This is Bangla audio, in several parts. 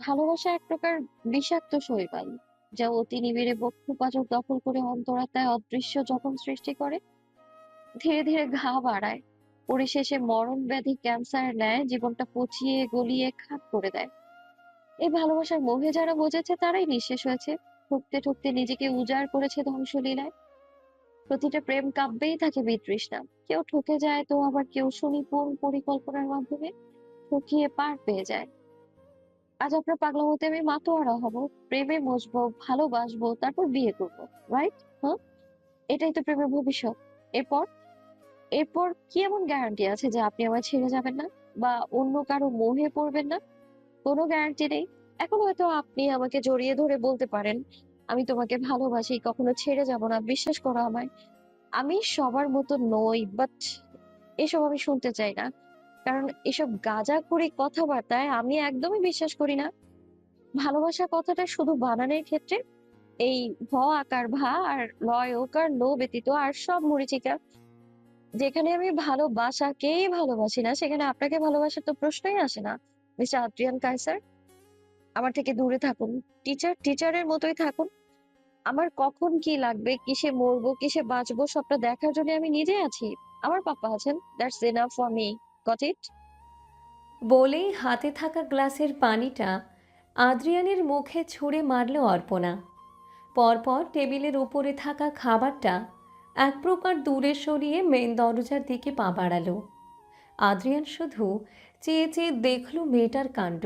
ভালোবাসা এক প্রকার বিষাক্ত শৈবাল, যা অতি নিবিড়ে বক্ষপাচক দখল করে অন্তরাত্মায় অদৃশ্য জখম সৃষ্টি করে, ধীরে ধীরে ঘা বাড়ায়, পরিশেষে মরণ ব্যাধি ক্যান্সার ন্যায় জীবনটা পচিয়ে গলিয়ে খাক করে দেয়। এই ভালোবাসার মোহে যারা বুঝেছে তারাই নিঃশেষ হয়েছে, ঠুকতে ঠুকতে নিজেকে উজাড় করেছে ধ্বংসলীলায়। প্রতিটা প্রেম কাব্যেই থাকে বিতৃষ্ণা, কেউ ঠকে যায় তো আবার কেউ সুনিপুণ পরিকল্পনার মাধ্যমে ঠকিয়ে পার পেয়ে যায়। আজ আপনার পাগলামোতে আমি মাতোয়ারা হব, প্রেমে মজবো, ভালোবাসবো, তারপর বিয়ে করবো, রাইট? হ্যাঁ, এটাই তো প্রেমের ভবিষ্যৎ। এরপর এরপর কি এমন গ্যারান্টি আছে যে আপনি আমায় ছেড়ে যাবেন না বা অন্য কারো মোহে পড়বেন না? কোনো গ্যারান্টি নেই। এখন হয়তো আপনি আমাকে জড়িয়ে ধরে বলতে পারেন, আমি তোমাকে ভালোবাসি, কখনো ছেড়ে যাব না, বিশ্বাস করো আমায়। আমি সবার মতো নই, বাট এসব আমি শুনতে চাই না। কারণ এসব গাঁজাখুরি কথাবার্তায় আমি একদমই বিশ্বাস করি না। ভালোবাসা কথাটা শুধু বানানের ক্ষেত্রে, এই ভ আকার ভা আর লয় ওকার লো ব্যতীত আর সব মরীচিকা। যেখানে আমি ভালোবাসাকেই ভালোবাসি না, সেখানে আপনাকে ভালোবাসার তো প্রশ্নই আসে না। মিস্টার আদ্রিয়ান কায়সার, আমার থেকে দূরে থাকুন। টিচারের মতোই থাকুন। আমার কখন কি লাগবে, কিসে মরবো, কিসে বাঁচবো সবটা দেখার জন্য আমি নিজে আছি। আমার পাপ্পা আছেন। That's enough for me. Got it? বলেই হাতে থাকা গ্লাসের পানিটা আদ্রিয়ানের মুখে ছুঁড়ে মারল অর্পণা। পরপর টেবিলের উপরে থাকা খাবারটা এক প্রকার দূরে সরিয়ে মেন দরজার দিকে পা বাড়ালো। আদ্রিয়ান শুধু চেয়ে চেয়ে দেখল মেয়েটার কাণ্ড।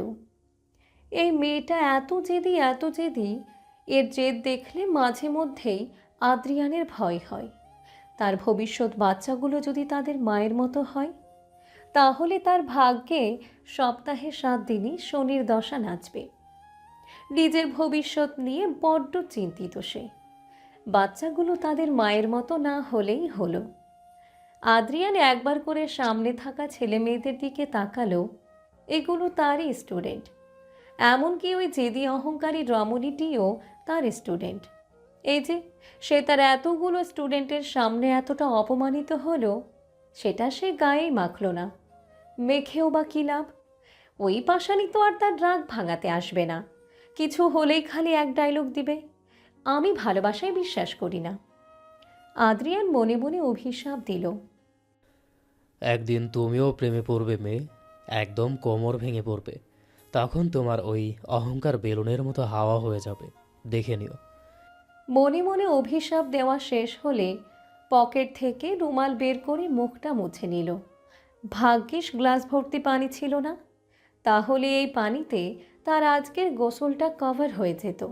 এই মেয়েটা এত জেদি, এর জেদ দেখলে মাঝে মধ্যেই আদ্রিয়ানের ভয় হয়। তার ভবিষ্যৎ বাচ্চাগুলো যদি তাদের মায়ের মতো হয়, তাহলে তার ভাগ্যে সপ্তাহে 7 দিনই শনির দশা নাচবে। নিজের ভবিষ্যৎ নিয়ে বড্ড চিন্তিত সে। বাচ্চাগুলো তাদের মায়ের মতো না হলেই হলো। আদ্রিয়ান একবার করে সামনে থাকা ছেলে মেয়েদের দিকে তাকালো। এগুলো তারই স্টুডেন্ট। এমনকি ওই জেদি অহংকারী রমণীটিও তার স্টুডেন্ট। এই যে সে তার এতগুলো স্টুডেন্টের সামনে এতটা অপমানিত হলো, সেটা সে গায়েই মাখল না। মেখেও বা কী লাভ? ওই পাষাণী তো আর তার রাগ ভাঙাতে আসবে না। কিছু হলেই খালি এক ডায়লগ দিবে, আমি ভালোবাসায় বিশ্বাস করি না। আদ্রিয়ান মনে মনে অভিশাপ দিল। একদিন তুমিও প্রেমে পড়বে মেয়ে, একদম কোমর ভেঙে পড়বে। তখন তোমার ওই অহংকার বেলুনের মতো হাওয়া হয়ে যাবে, দেখে নিও। মনে মনে অভিশাপ দেওয়া শেষ হলে পকেট থেকে রুমাল বের করে মুখটা মুছে নিল। ভাগ্যিস গ্লাস ভর্তি পানি ছিল না, তাহলে এই পানিতে তার আজকের গোসলটা কভার হয়ে যেত।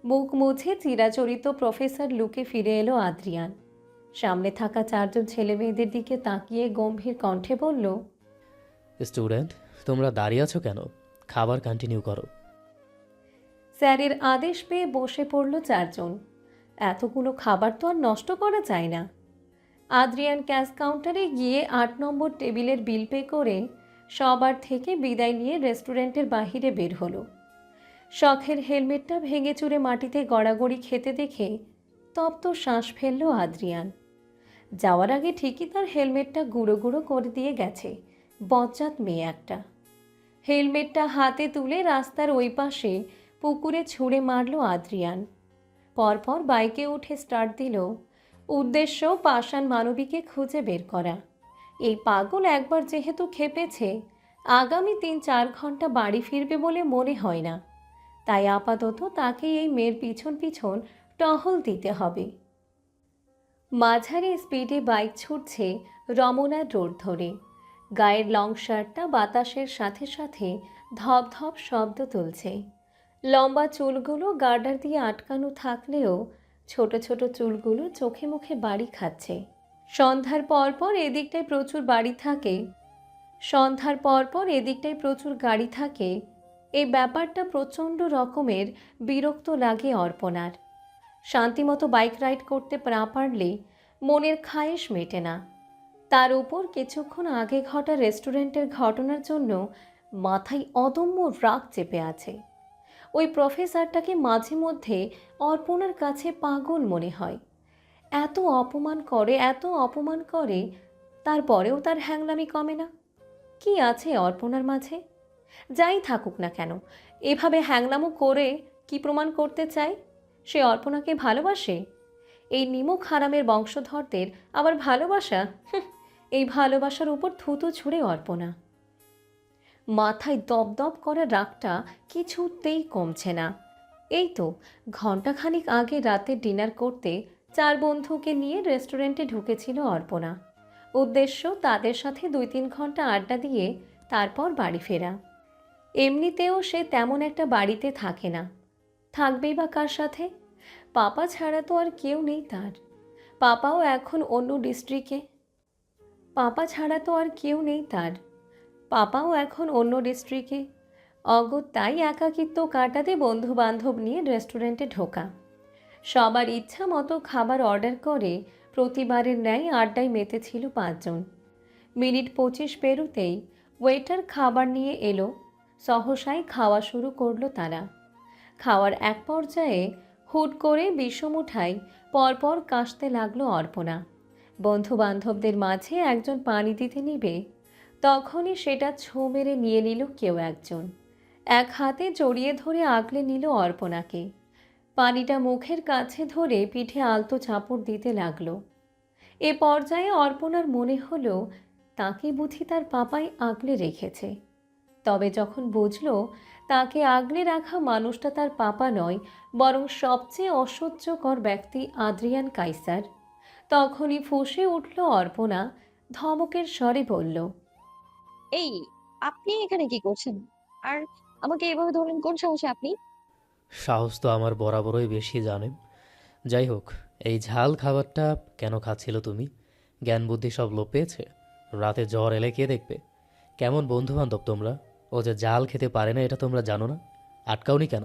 মুখ মুছে চিরাচরিত প্রফেসর লুকে ফিরে এলো আদ্রিয়ান। সামনে থাকা 4জন ছেলেমেয়েদের দিকে তাকিয়ে গম্ভীর কণ্ঠে বলল, স্টুডেন্ট, তোমরা দাঁড়িয়ে আছো কেন? খাবার কন্টিনিউ করো। স্যারের আদেশ পেয়ে বসে পড়ল 4জন। এতগুলো খাবার তো আর নষ্ট করা যায় না। আদ্রিয়ান ক্যাশ কাউন্টারে গিয়ে 8 নম্বর টেবিলের বিল পে করে সবার থেকে বিদায় নিয়ে রেস্টুরেন্টের বাহিরে বের হলো। শখের হেলমেটটা ভেঙে চুরে মাটিতে গড়াগড়ি খেতে দেখে তপ্ত শ্বাস ফেলল আদ্রিয়ান। যাওয়ার আগে ঠিকই তার হেলমেটটা গুঁড়ো গুঁড়ো করে দিয়ে গেছে বজ্জাত মেয়ে একটা। হেলমেটটা হাতে তুলে রাস্তার ওই পাশে পুকুরে ছুঁড়ে মারল আদ্রিয়ান। পরপর বাইকে উঠে স্টার্ট দিল। উদ্দেশ্য পাষাণ মানবীকে খুঁজে বের করা। এই পাগল একবার যেহেতু খেপেছে, আগামী 3-4 ঘন্টা বাড়ি ফিরবে বলে মনে হয় না। তাই আপাতত তাকে এই মেয়ের পিছন পিছন টহল দিতে হবে। মাঝারি স্পিডে বাইক ছুটছে রমনার রোড ধরে। গায়ের লং শার্টটা বাতাসের সাথে সাথে ধপধপ শব্দ তুলছে। লম্বা চুলগুলো গার্ডার দিয়ে আটকানো থাকলেও ছোট ছোট চুলগুলো চোখে মুখে বাড়ি খাচ্ছে। সন্ধ্যার পরপর এদিকটায় প্রচুর বাড়ি থাকে সন্ধ্যার পরপর এদিকটায় প্রচুর গাড়ি থাকে। এই ব্যাপারটা প্রচণ্ড রকমের বিরক্ত লাগে অর্পণার। শান্তিমতো বাইক রাইড করতে না পারলে মনের খায়েশ মেটে না। তার উপর কিছুক্ষণ আগে ঘটা রেস্টুরেন্টের ঘটনার জন্য মাথায় অদম্য রাগ চেপে আছে। ওই প্রফেসরটাকে মাঝে মধ্যে অর্পণার কাছে পাগল মনে হয়। এত অপমান করে, তারপরেও তার হ্যাংলামি কমে না। কি আছে অর্পণার মাঝে? যাই থাকুক না কেন, এভাবে হ্যাংলামো করে কি প্রমাণ করতে চায় সে অর্পণাকে ভালোবাসে? এই নিমক হারামের বংশধরদের আবার ভালোবাসা? হুঁ, এই ভালোবাসার উপর থুতু ছুঁড়ে অর্পণা। মাথায় দপদপ করা রাগটা কিছুতেই কমছে না। এই তো ঘণ্টাখানিক আগে রাতে ডিনার করতে 4 বন্ধুকে নিয়ে রেস্টুরেন্টে ঢুকেছিল অর্পণা। উদ্দেশ্য তাদের সাথে 2-3 ঘন্টা আড্ডা দিয়ে তারপর বাড়ি ফেরা। এমনিতেও সে তেমন একটা বাড়িতে থাকে না, থাকবেই বা কার সাথে? পাপা ছাড়া তো আর কেউ নেই তার। পাপাও এখন অন্য ডিস্ট্রিক্টে। পাপা ছাড়া তো আর কেউ নেই তার। পাপাও এখন অন্য ডিস্ট্রিক্টে। অগত্যাই একাকিত্ব কাটাতে বন্ধু বান্ধব নিয়ে রেস্টুরেন্টে ঢোকা। সবার ইচ্ছা মতো খাবার অর্ডার করে প্রতিবারের ন্যায় আড্ডায় মেতেছিল 5 জন। মিনিট 25 পেরোতেই ওয়েটার খাবার নিয়ে এলো। সহসাই খাওয়া শুরু করলো তারা। খাওয়ার এক পর্যায়ে হুট করে বিষমুঠায় পরপর কাশতে লাগলো অর্পণা। বন্ধু বান্ধবদের মাঝে একজন পানি দিতে নিবে, তখনই সেটা ছো মেরে নিয়ে নিল কেউ একজন। এক হাতে জড়িয়ে ধরে আগলে নিল অর্পণাকে। পানিটা মুখের কাছে ধরে পিঠে আলতো চাপড় দিতে লাগলো। এ পর্যায়ে অর্পণার মনে হলো তাকে বুঝি তার পাপাই আগলে রেখেছে। তবে যখন বুঝল তাকে আগলে রাখা মানুষটা তার পাপা নয়, বরং সবচেয়ে অসহ্যকর ব্যক্তি আদ্রিয়ান কাইসার, তখনই ফুঁসে উঠল অর্পণা, ধমকের স্বরে বলল, এই, আপনি এখানে কি করছেন? আর আমাকে এভাবে ধরলেন কোন সাহসে আপনি? সাহস তো আমার বরাবরই বেশি, জানেন। যাই হোক, এই ঝাল খাবারটা কেন খাচ্ছিল তুমি? জ্ঞান বুদ্ধি সব লোপ পেয়েছে? রাতে জ্বর এলে কে দেখবে? কেমন বন্ধু বান্ধব তোমরা? ও যে জাল খেতে পারে না এটা তোমরা জানো না? আটকাওনি কেন?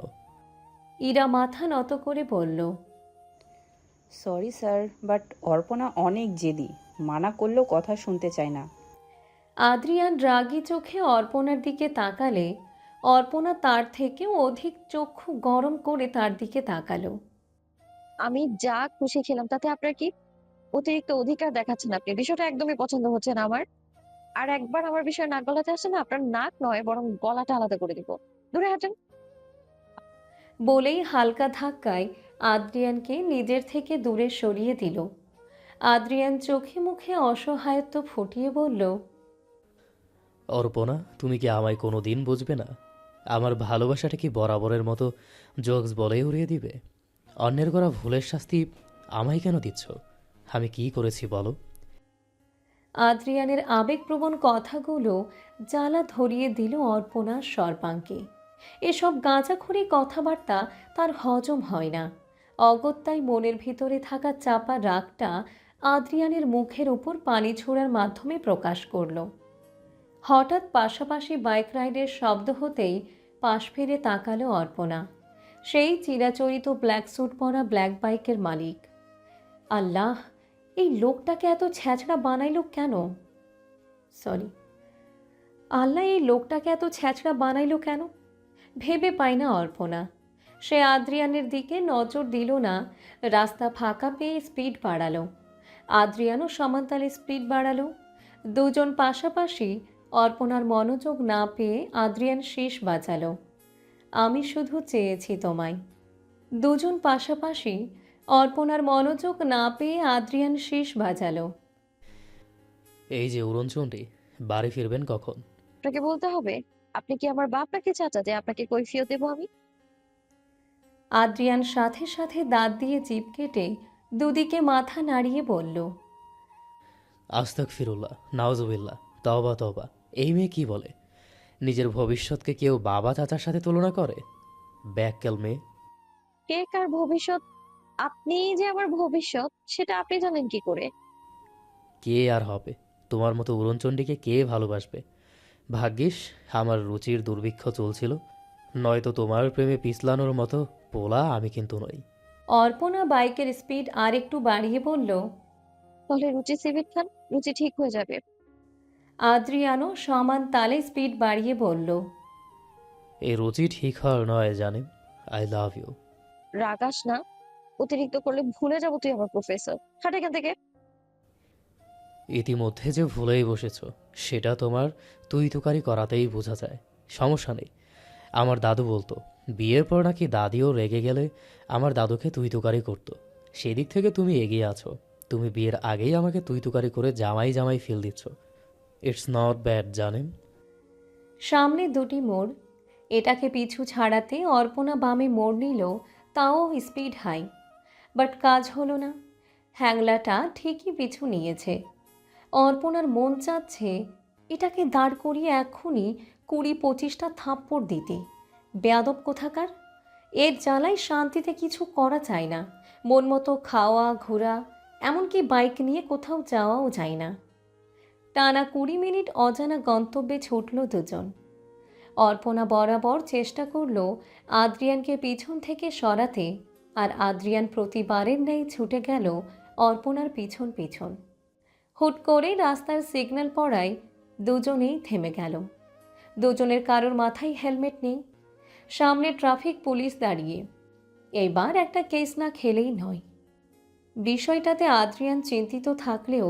ইরা মাথা নত করে বলল, সরি স্যার, বাট অর্পণা অনেক জেদি, মানা করলেও কথা শুনতে চায় না। আদ্রিয়ান রাগী চোখে অর্পণার দিকে তাকালে অর্পণা তার থেকেও অধিক চক্ষু গরম করে তার দিকে তাকালো। আমি যা খুশি খেলাম তাতে আপনার কি? অতিরিক্ত অধিকার দেখাচ্ছেন আপনি, বিষয়টা একদমই পছন্দ হচ্ছে না আমার। আর একবার আমার বিষয়ে নাক গলাতে আসছে না, আপনার নাক নয় বরং গলাটা আলাদা করে দিব। দূরে হাঁটেন। বলেই হালকা ধাক্কায় আদ্রিয়ানকে নিজের থেকে দূরে সরিয়ে দিল। আদ্রিয়ান চোখে মুখে অসহায়ত্ব ফুটিয়ে বলল, অর্পণা, তুমি কি আমায় কোনো দিন বুঝবে না? আমার ভালোবাসাটা কি বরাবরের মতো জোকস বলেই উড়িয়ে দিবে? অন্যের করা ভুলের শাস্তি আমায় কেন দিচ্ছ? আমি কি করেছি বলো? আদ্রিয়ানের আবেগপ্রবণ কথাগুলো জ্বালা ধরিয়ে দিল অর্পণার সর্বাঙ্গে। এসব গাঁজাখুরি কথাবার্তা তার হজম হয় না। অগত্যাই মনের ভিতরে থাকা চাপা রাগটা আদ্রিয়ানের মুখের উপর পানি ছোড়ার মাধ্যমে প্রকাশ করল। হঠাৎ পাশাপাশি বাইক রাইডের শব্দ হতেই পাশ ফিরে তাকালো অর্পণা। সেই চিরাচরিত ব্ল্যাক স্যুট পরা ব্ল্যাক বাইকের মালিক। আল্লাহ, এই লোকটাকে এত ছ্যাঁচড়া বানাইল কেন? সরি, আল্লাহ, এই লোকটাকে এত ছ্যাঁচড়া বানাইল কেন? ভেবে পায় না অর্পণা। সে আদ্রিয়ানের দিকে নজর দিল না, রাস্তা ফাঁকা পেয়ে স্পিড বাড়ালো। আদ্রিয়ানও সমানতালে স্পিড বাড়ালো। দুজন পাশাপাশি। অর্পণার মনোযোগ না পেয়ে আদ্রিয়ান শীষ বাজালো, আমি শুধু চেয়েছি তোমায়। দুজন পাশাপাশি। অর্পণার মনোযোগ না পেয়ে আদ্রিয়ান শীষ বাজালো। এই যে উড়নচণ্ডী, বাড়ি ফিরবেন কখন? আপনাকে বলতে হবে? আপনি কি আমার বাপ নাকি চাচা যে আপনাকে কৈফিয়ত দেবো আমি? আদ্রিয়ান সাথে সাথে দাঁত দিয়ে জিভ কেটে দুদিকে মাথা নাড়িয়ে বলল, আস্তাক ফিরুল্লাহ, নাওজুবিল্লাহ, তওবা তওবা। এই মেয়ে কি বলে? নিজের ভবিষ্যৎকে কেউ বাবা চাচার সাথে তুলনা করে? ব্যাককেল মেয়ে। কে কার ভবিষ্যৎ? আপনি যে আমার ভবিষ্যৎ সেটা আপনি জানেন কি করে? কে আর হবে? তোমার মতো উড়নচণ্ডীকে কে ভালোবাসবে? ভাগ্যিস আমার রুচির দুর্ভিক্ষ চলছিল, নয়তো তোমার প্রেমে পিছলানোর মতো পোলা আমি কিন্তু নই। অর্পণা বাইকের স্পিড আর একটু বাড়িয়ে বলল। তাহলে রুচি সিভিট খান, রুচি ঠিক হয়ে যাবে। আদ্রিয়ানও সমান তালে স্পিড বাড়িয়ে বলল, এই রুচি ঠিক হওয়ার নয়, জানেন। I love you. রাগাস না, অতিরিক্ত করলে ভুলে যাবো তুই আমার প্রফেসর। হাট এখান থেকে। ইতিমধ্যে যে ভুলেই বসেছ সেটা তোমার তুই তুকারি করাতেই বোঝা যায়। সমস্যা নেই। আমার দাদু বলতো বিয়ের পর নাকি দাদিও রেগে গেলে আমার দাদুকে তুই তুকারি করতো। সেদিক থেকে তুমি এগিয়ে আছো। তুমি বিয়ের আগেই আমাকে তুই তুকারি করে জামাই জামাই ফিল দিচ্ছ। ইটস নট ব্যাড, জানেন। সামনে দুটি মোড়, এটাকে পিছু ছাড়াতে অর্পণা বামে মোড় নিল, তাও স্পিড হাই। বাট কাজ হলো না, হ্যাংলাটা ঠিকই পিছু নিয়েছে। অর্পণার মন চাচ্ছে এটাকে দাঁড় করিয়ে এক্ষুনি 20-25টা থাপ্পড় দিতে। বেয়াদব কোথাকার! এর জ্বালায় শান্তিতে কিছু করা যায় না, মন মতো খাওয়া ঘোরা, এমনকি বাইক নিয়ে কোথাও যাওয়াও যায় না। টানা 20 মিনিট অজানা গন্তব্যে ছুটল দুজন। অর্পণা বরাবর চেষ্টা করল আদ্রিয়ানকে পিছন থেকে সরাতে, আর আদ্রিয়ান প্রতিবারের ন্যায় ছুটে গেল অর্পণার পিছন পিছন। হুট করে রাস্তার সিগন্যাল পড়ায় দুজনেই থেমে গেল। দুজনের কারোর মাথায় হেলমেট নেই। সামনে ট্রাফিক পুলিশ দাঁড়িয়ে। এইবার একটা কেস না খেলেই নয়। বিষয়টাতে আদ্রিয়ান চিন্তিত থাকলেও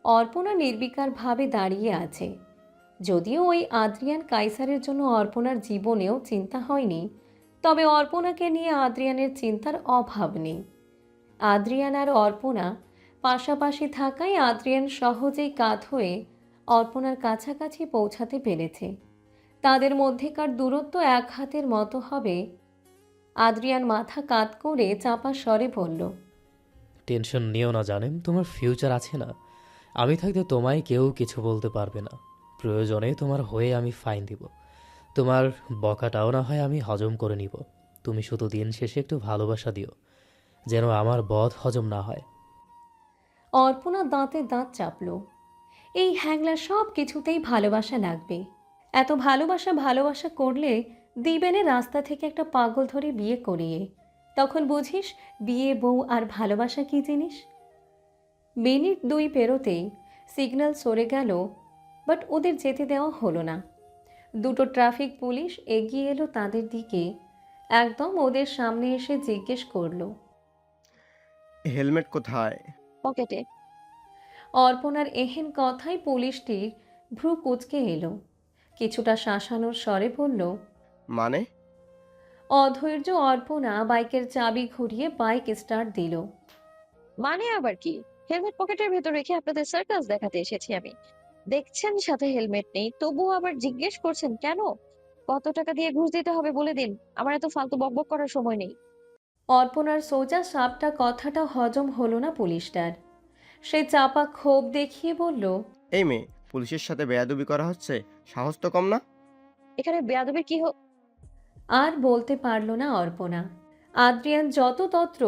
অর্পণা নির্বিকারভাবে দাঁড়িয়ে আছে। যদিও ওই আদ্রিয়ান কাইসারের জন্য অর্পণার জীবনেও চিন্তা হয়নি, তবে অর্পণাকে নিয়ে আদ্রিয়ানের চিন্তার অভাব নেই। আদ্রিয়ান আর অর্পণা পাশাপাশি থাকায় আদ্রিয়ান সহজেই কাঁধ হয়ে অর্পণার কাছাকাছি পৌঁছাতে পেরেছে। তাদের মধ্যেকার দূরত্ব 1 হাতের মতো হবে। আদ্রিয়ান মাথা কাত করে চাপা স্বরে বলল, টেনশন নিও না, জানেন। তোমার ফিউচার আছে না। আমি থাকতে তোমায় কেউ কিছু বলতে পারবে না। প্রয়োজনে তোমার হয়ে আমি ফাইন দিব। তোমার বকাটাও না হয় আমি হজম করে নিব। তুমি শুধু দিন শেষে একটু ভালোবাসা দিও, যেন আমার বদ হজম না হয়। অর্পণা দাঁতে দাঁত চাপল। এই হ্যাংলা সব কিছুতেই ভালোবাসা লাগবে। এত ভালোবাসা ভালোবাসা করলে দিবেনে রাস্তা থেকে একটা পাগল ধরে বিয়ে করিয়ে, তখন বুঝিস বিয়ে বউ আর ভালোবাসা কী জিনিস। মিনিট 2 পেরোতেই সিগন্যাল সরে গেল, বাট ওদের যেতে দেওয়া হলো না। দুটো ট্রাফিক পুলিশ এগিয়ে এলো তাদের দিকে, একদম ওদের সামনে এসে জিজ্ঞেস করলো, হেলমেট কোথায়? পকেটে। অর্পণার এহেন কথায় পুলিশটির ভ্রু কুঁচকে এলো। কিছুটা শাসানোর স্বরে বলল, মানে? অধৈর্য অর্পণা বাইকের চাবি ঘুরিয়ে বাইক স্টার্ট দিল। মানে আবার কি? হেলমেট পকেটের ভেতর রেখে আপনাদের সার্কাস দেখাতে এসেছি আমি। দেখছেন সাথে হেলমেট নেই, তবুও আবার জিজ্ঞেস করছেন কেন? কত টাকা দিয়ে ঘুষ দিতে হবে বলে দিন। আমার এত ফালতু বকবক করার সময় নেই। অর্পণার সোজা সাপটা কথাটা হজম হলো না পুলিশটার। সে চাপা ক্ষোভ দেখিয়ে বলল, এই মেয়ে, পুলিশের সাথে বেয়াদবি করা হচ্ছে, সাহস তো কম না? এখানে বেয়াদবি কি আর বলতে পারল না অর্পণা। আদ্রিয়ান যততত্র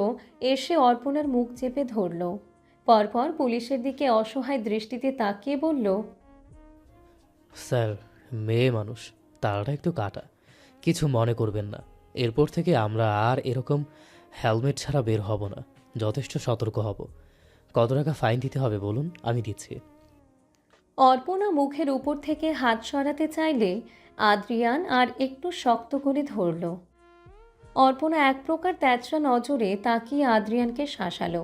এসে অর্পণার মুখ চেপে ধরল। পরপর পুলিশের দিকে অসহায় দৃষ্টিতে তাকিয়ে বলল, স্যার, মেয়ে মানুষ, তারাটা একটু কাটা। কিছু মনে করবেন না। এরপর থেকে আমরা আর এরকম হেলমেট ছাড়া বের হব না। যথেষ্ট সতর্ক হব। কত টাকা ফাইন দিতে হবে বলুন, আমি দিচ্ছি। অর্পণা মুখের উপর থেকে হাত সরাতে চাইলে আদ্রিয়ান আর একটু শক্ত করে ধরল। অর্পণা এক প্রকার তেচরা নজরে তাকিয়ে আদ্রিয়ানকে শাসালো।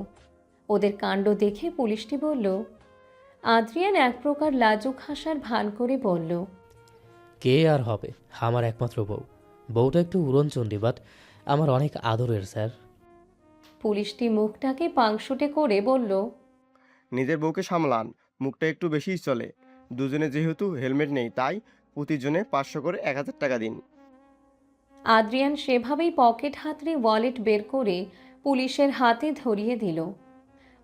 ওদের কাণ্ড দেখে পুলিশটি বলল, আদ্রিয়ান এক প্রকার লাজুক হাসার ভান করে বলল, কে আর হবে? আমার একমাত্র বউ। বউটা একটু উড়নচণ্ডী, বাট আমার অনেক আদরের, স্যার। পুলিশটি মুখটাকে পাংশুটে করে বলল, নিজের বউকে সামলান, মুখটা একটু বেশিই চলে। দুজনে যেহেতু হেলমেট নেই, তাই প্রতিজনে 500 করে 1000 টাকা দিন। আদ্রিয়ান সেভাবেই পকেট হাতড়ে ওয়ালেট বের করে পুলিশের হাতে ধরিয়ে দিল।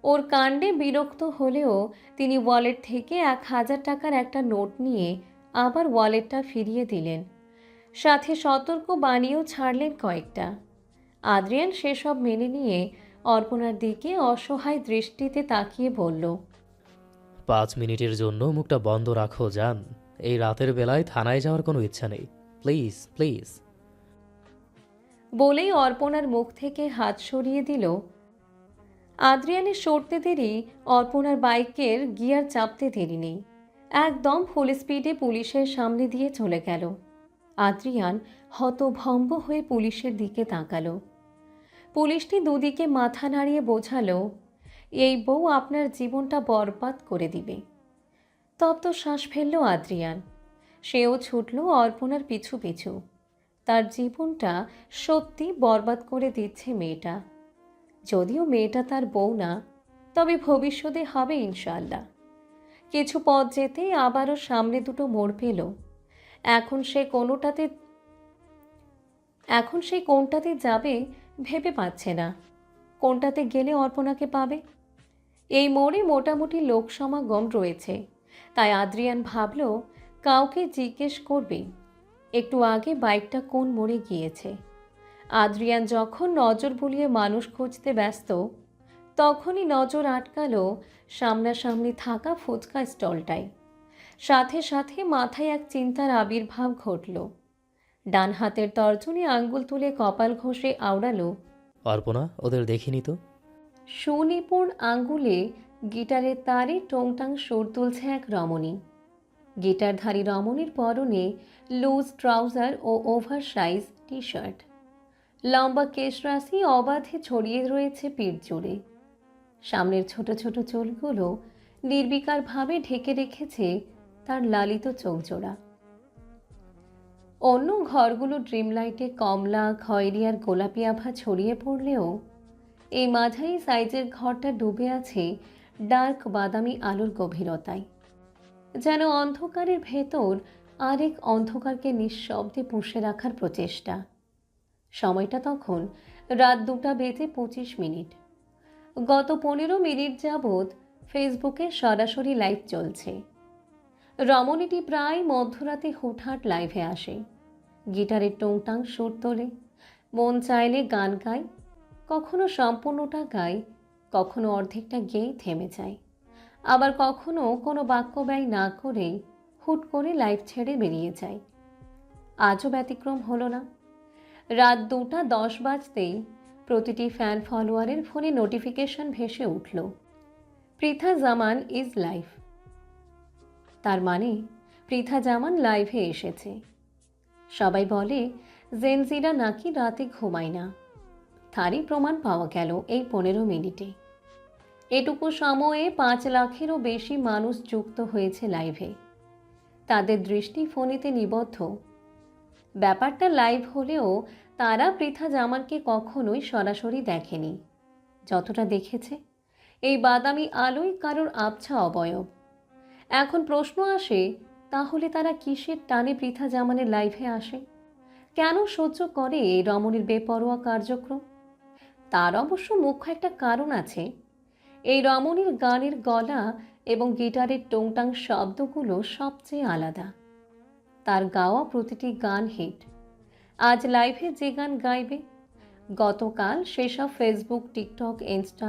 ওর কাণ্ডে বিরক্ত হলেও তিনি ওয়ালেট থেকে 1000 টাকার একটা নোট নিয়ে আবার ওয়ালেটটা ফিরিয়ে দিলেন। সাথে সতর্ক বাণীও ছাড়লেন কয়েকটা। আদ্রিয়ান সেসব মেনে নিয়ে অর্পণার দিকে অসহায় দৃষ্টিতে তাকিয়ে বলল, 5 মিনিটের জন্য মুখটা বন্ধ রাখো জান। এই রাতের বেলায় থানায় যাওয়ার কোনো ইচ্ছা নেই। Please please. বলেই অর্পণার মুখ থেকে হাত সরিয়ে দিল। আদ্রিয়ানের সরতে দেরি, অর্পণার বাইকের গিয়ার চাপতে দেরি নেই। একদম ফুল স্পিডে পুলিশের সামনে দিয়ে চলে গেল। আদ্রিয়ান হতভম্ব হয়ে পুলিশের দিকে তাকালো। পুলিশটি দুদিকে মাথা নাড়িয়ে বোঝালো, এই বউ আপনার জীবনটা বরবাদ করে দিবে। তপ্ত শ্বাস ফেলল আদ্রিয়ান। সেও ছুটল অর্পণার পিছু পিছু। তার জীবনটা সত্যি বরবাদ করে দিচ্ছে মেয়েটা। যদিও মেয়েটা তার বউ না, তবে ভবিষ্যতে হবে ইনশাআল্লাহ। কিছু পথ যেতেই আবারও সামনে দুটো মোড় পেল। এখন সে কোনোটাতে এখন সে কোনটাতে যাবে ভেবে পাচ্ছে না। কোনটাতে গেলে অর্পণাকে পাবে। এই মোড়ে মোটামুটি লোক সমাগম রয়েছে, তাই আদ্রিয়ান ভাবল কাউকে জিজ্ঞেস করবে একটু আগে বাইকটা কোন মোড়ে গিয়েছে। আদ্রিয়ান যখন নজর বুলিয়ে মানুষ খুঁজতে ব্যস্ত, তখনই নজর আটকালো সামনাসামনি থাকা ফুচকা স্টলটায়। সাথে সাথে মাথায় এক চিন্তার আবির্ভাব ঘটল। ডান হাতের তর্জনী আঙ্গুল তুলে কপাল ঘষে আওড়ালো, অর্পণা, ওদের দেখিনি তো। সুনিপুণ আঙ্গুলে গিটারের তারে টংটাং সুর তুলছে এক রমণী। গিটারধারী রমণীর পরনে লুজ ট্রাউজার ও ওভার সাইজ টি শার্ট। লম্বা কেশরাশি অবাধে ছড়িয়ে রয়েছে পিঠ জুড়ে। সামনের ছোট ছোট চুলগুলো নির্বিকারভাবে ঢেকে রেখেছে তার লালিত চোখজোড়া। অন্য ঘরগুলো ড্রিম লাইটে কমলা, খয়েরি আর গোলাপি আভা ছড়িয়ে পড়লেও এই মাঝারি সাইজের ঘরটা ডুবে আছে ডার্ক বাদামি আলোর গভীরতায়। যেন অন্ধকারের ভেতর আরেক অন্ধকারকে নিঃশব্দে পুষে রাখার প্রচেষ্টা। সময়টা তখন রাত 2:25। গত 15 মিনিট যাবৎ ফেসবুকে সরাসরি লাইভ চলছে। রমণীটি প্রায় মধ্যরাতে হুটহাট লাইভে আসে। গিটারের টংটাং সুর তোলে, মন চাইলে গান গায়, কখনো সম্পূর্ণটা গায়, কখনো অর্ধেকটা গেয়েই থেমে যায়, আবার কখনো কোনো বাক্য ব্যয় না করেই হুট করে লাইভ ছেড়ে বেরিয়ে যায়। আজও ব্যতিক্রম হলো না। রাত 2:10 বাজতেই প্রতিটি ফ্যান ফলোয়ারের ফোনে নোটিফিকেশন ভেসে উঠল, পৃথা জামান ইজ লাইভ। তার মানে পৃথা জামান লাইভে এসেছে। সবাই বলে জেনজিরা নাকি রাতে ঘুমায় না। তারই প্রমাণ পাওয়া গেল এই 15 মিনিটে। এটুকু সময়ে 5 লাখেরও বেশি মানুষ যুক্ত হয়েছে লাইভে। তাদের দৃষ্টি ফোনেতে নিবদ্ধ। ব্যাপারটা লাইভ হলেও তারা পৃথা জামানকে কখনোই সরাসরি দেখেনি। যতটা দেখেছে এই বাদামি আলোয় কারোর আবছা অবয়ব। এখন প্রশ্ন আসে, তাহলে তারা কিসের টানে পৃথা জামানের লাইভে আসে? কেন সহ্য করে এই রমণীর বেপরোয়া কার্যক্রম? তার অবশ্য মুখ্য একটা কারণ আছে। এই রমণীর গানের গলা এবং গিটারের টংটাং শব্দগুলো সবচেয়ে আলাদা। তার গাওয়া প্রতিটি গান হিট। আজ লাইভে যে গান গাইবে, গতকাল সেসব ফেসবুক, টিকটক, ইনস্টা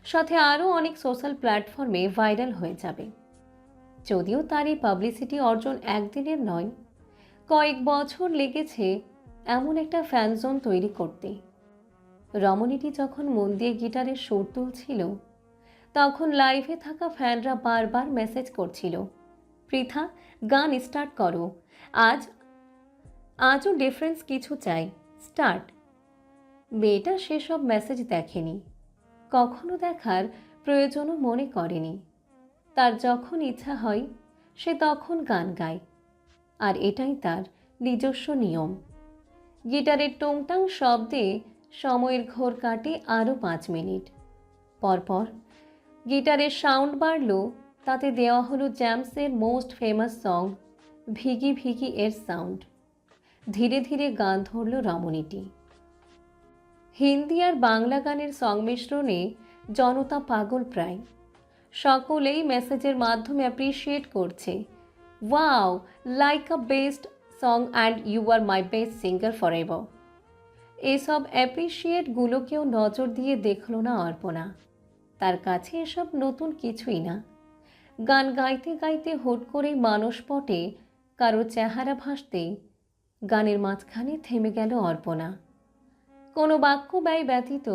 সাথে আরও অনেক সোশ্যাল প্ল্যাটফর্মে ভাইরাল হয়ে যাবে। যদিও তার এই পাবলিসিটি অর্জন একদিনের নয়, কয়েক বছর লেগেছে এমন একটা ফ্যানজোন তৈরি করতে। রমণীটি যখন মন দিয়ে গিটারের সুর তুলছিল, তখন লাইভে থাকা ফ্যানরা বারবার মেসেজ করছিল, পৃথা গান স্টার্ট করো, আজও ডিফারেন্স কিছু চাই, স্টার্ট। মেয়েটা সেসব মেসেজ দেখেনি, কখনো দেখার প্রয়োজনও মনে করেনি। তার যখন ইচ্ছা হয় সে তখন গান গায়, আর এটাই তার নিজস্ব নিয়ম। গিটারের টংটাং শব্দে সময়ের ঘোর কাটে আরও 5 মিনিট। পরপর গিটারের সাউন্ড বাড়ল, তাতে দেওয়া হলো জ্যামসের মোস্ট ফেমাস সং ভিগি ভিগি এর সাউন্ড। ধীরে ধীরে গান ধরল রমণীটি। হিন্দি আর বাংলা গানের সংমিশ্রণে জনতা পাগল প্রায়। সকলেই মেসেজের মাধ্যমে অ্যাপ্রিসিয়েট করছে, wow, like a best song and you are my best singer for ever. এসব অ্যাপ্রিসিয়েটগুলোকেও নজর দিয়ে দেখল না অর্পণা। তার কাছে এসব নতুন কিছুই না। গান গাইতে গাইতে হুট করেই মানসপটে কারো চেহারা ভাসতেই গানের মাঝখানে থেমে গেল অর্পণা। কোনো বাক্য ব্যয় ব্যতীত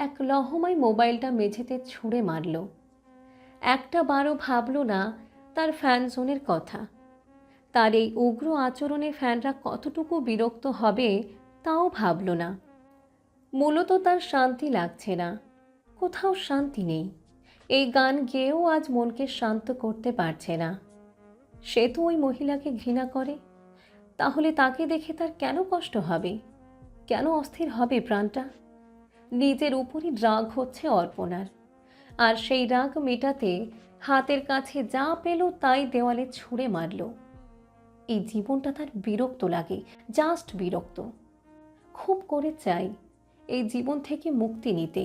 এক লহমায় মোবাইলটা মেঝেতে ছুঁড়ে মারল। একটা বারও ভাবল না তার ফ্যানজোনের কথা। তার এই উগ্র আচরণে ফ্যানরা কতটুকু বিরক্ত হবে তাও ভাবল না। মূলত তার শান্তি লাগছে না, কোথাও শান্তি নেই। এই গান গেয়েও আজ মনকে শান্ত করতে পারছে না। সে তো ওই মহিলাকে ঘৃণা করে, তাহলে তাকে দেখে তার কেন কষ্ট হবে, কেন অস্থির হবে প্রাণটা? নিজের উপরই রাগ হচ্ছে অর্পণার, আর সেই রাগ মেটাতে হাতের কাছে যা পেল তাই দেওয়ালে ছুঁড়ে মারল। এই জীবনটা তার বিরক্ত লাগে, জাস্ট বিরক্ত। খুব করে চাই এই জীবন থেকে মুক্তি নিতে,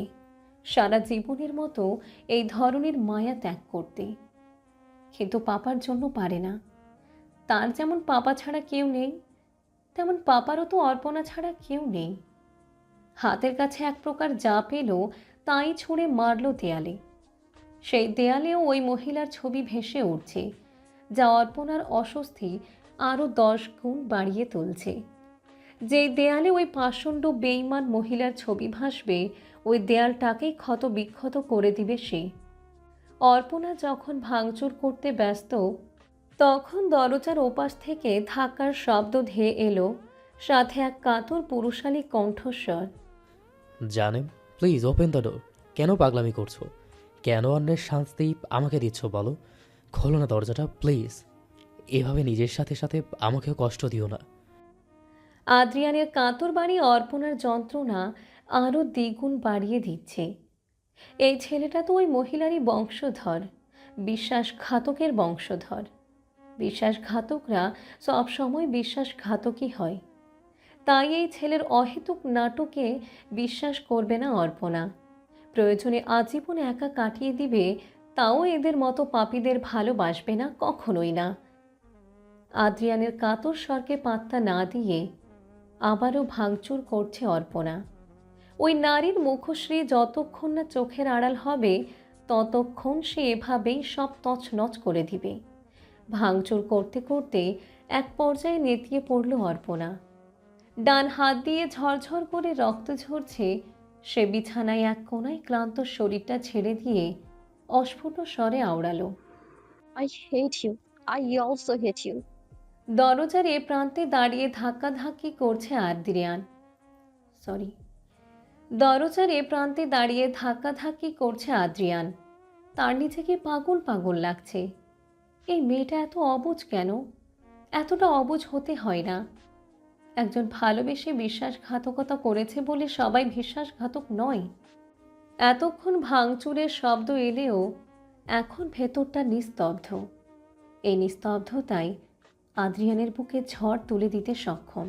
সারা জীবনের মতো এই ধরনের মায়া ত্যাগ করতে, কিন্তু পাপার জন্য পারে না। তার যেমন পাপা ছাড়া কেউ নেই, তেমন পাপারও তো অর্পণা ছাড়া কেউ নেই। হাতের কাছে এক প্রকার যা পেল তাই ছুঁড়ে মারল দেয়ালে। সেই দেয়ালেও ওই মহিলার ছবি ভেসে উঠছে, যা অর্পণার অস্বস্তি আরও 10 গুণ বাড়িয়ে তুলছে। যেই দেয়ালে ওই পাষণ্ড বেঈমান মহিলার ছবি ভাসবে, ওই দেয়ালটাকেই ক্ষত বিক্ষত করে দিবে সে। অর্পণা যখন ভাঙচুর করতে ব্যস্ত, তখন দরজার ওপাশ থেকে ধাক্কার শব্দ ধেয়ে এলো, সাথে এক কাতর পুরুষালী কণ্ঠস্বর। জানেম, প্লিজ ওপেন দ্য ডোর। কেন পাগলামি করছো? কেন অন্যের শান্তি আমাকে দিচ্ছ বলো? খোলো না দরজাটা প্লিজ। এভাবে নিজের সাথে সাথে আমাকেও কষ্ট দিও না। আদ্রিয়ানের কাতর বাড়ি অর্পণার যন্ত্রণা আরও দ্বিগুণ বাড়িয়ে দিচ্ছে। এই ছেলেটা তো ওই মহিলারই বংশধর, বিশ্বাসঘাতকের বংশধর। বিশ্বাসঘাতকরা সবসময় বিশ্বাসঘাতকই হয়। তাই এই ছেলের অহেতুক নাটকে বিশ্বাস করবে না অর্পণা। প্রয়োজনে আজীবন একা কাটিয়ে দিবে, তাও এদের মতো পাপীদের ভালোবাসবে না, কখনোই না। আদ্রিয়ানের কাতর স্বরকে পাত্তা না দিয়ে আবারও ভাঙচুর করছে অর্পণা। ওই নারীর মুখশ্রী যতক্ষণ না চোখের আড়াল হবে, ততক্ষণ সে এভাবেই সব তছনছ করে দিবে। ভাঙচুর করতে করতে এক পর্যায়ে নেতিয়ে পড়ল অর্পণা। ডান হাত দিয়ে ঝরঝর করে রক্ত ঝরছে। সে বিছানায় এক কোণায় ক্লান্ত শরীরটা ছেড়ে দিয়ে অস্ফুট স্বরে আওড়ালো। I hate you. I also hate you. দরজার এ প্রান্তে দাঁড়িয়ে ধাক্কাধাক্কি করছে আদ্রিয়ান। সরি, দরজার এ প্রান্তে দাঁড়িয়ে ধাক্কাধাক্কি করছে আদ্রিয়ান। তার নিজেকে পাগল পাগল লাগছে। এই মেয়েটা এত অবুঝ কেন? এতটা অবুঝ হতে হয় না। একজন ভালোবেসে বিশ্বাসঘাতকতা করেছে বলে সবাই বিশ্বাসঘাতক নয়। এতক্ষণ ভাঙচুরের শব্দ এলেও এখন ভেতরটা নিস্তব্ধ। এই নিস্তব্ধতাই আদ্রিয়ানের বুকে ঝড় তুলে দিতে সক্ষম।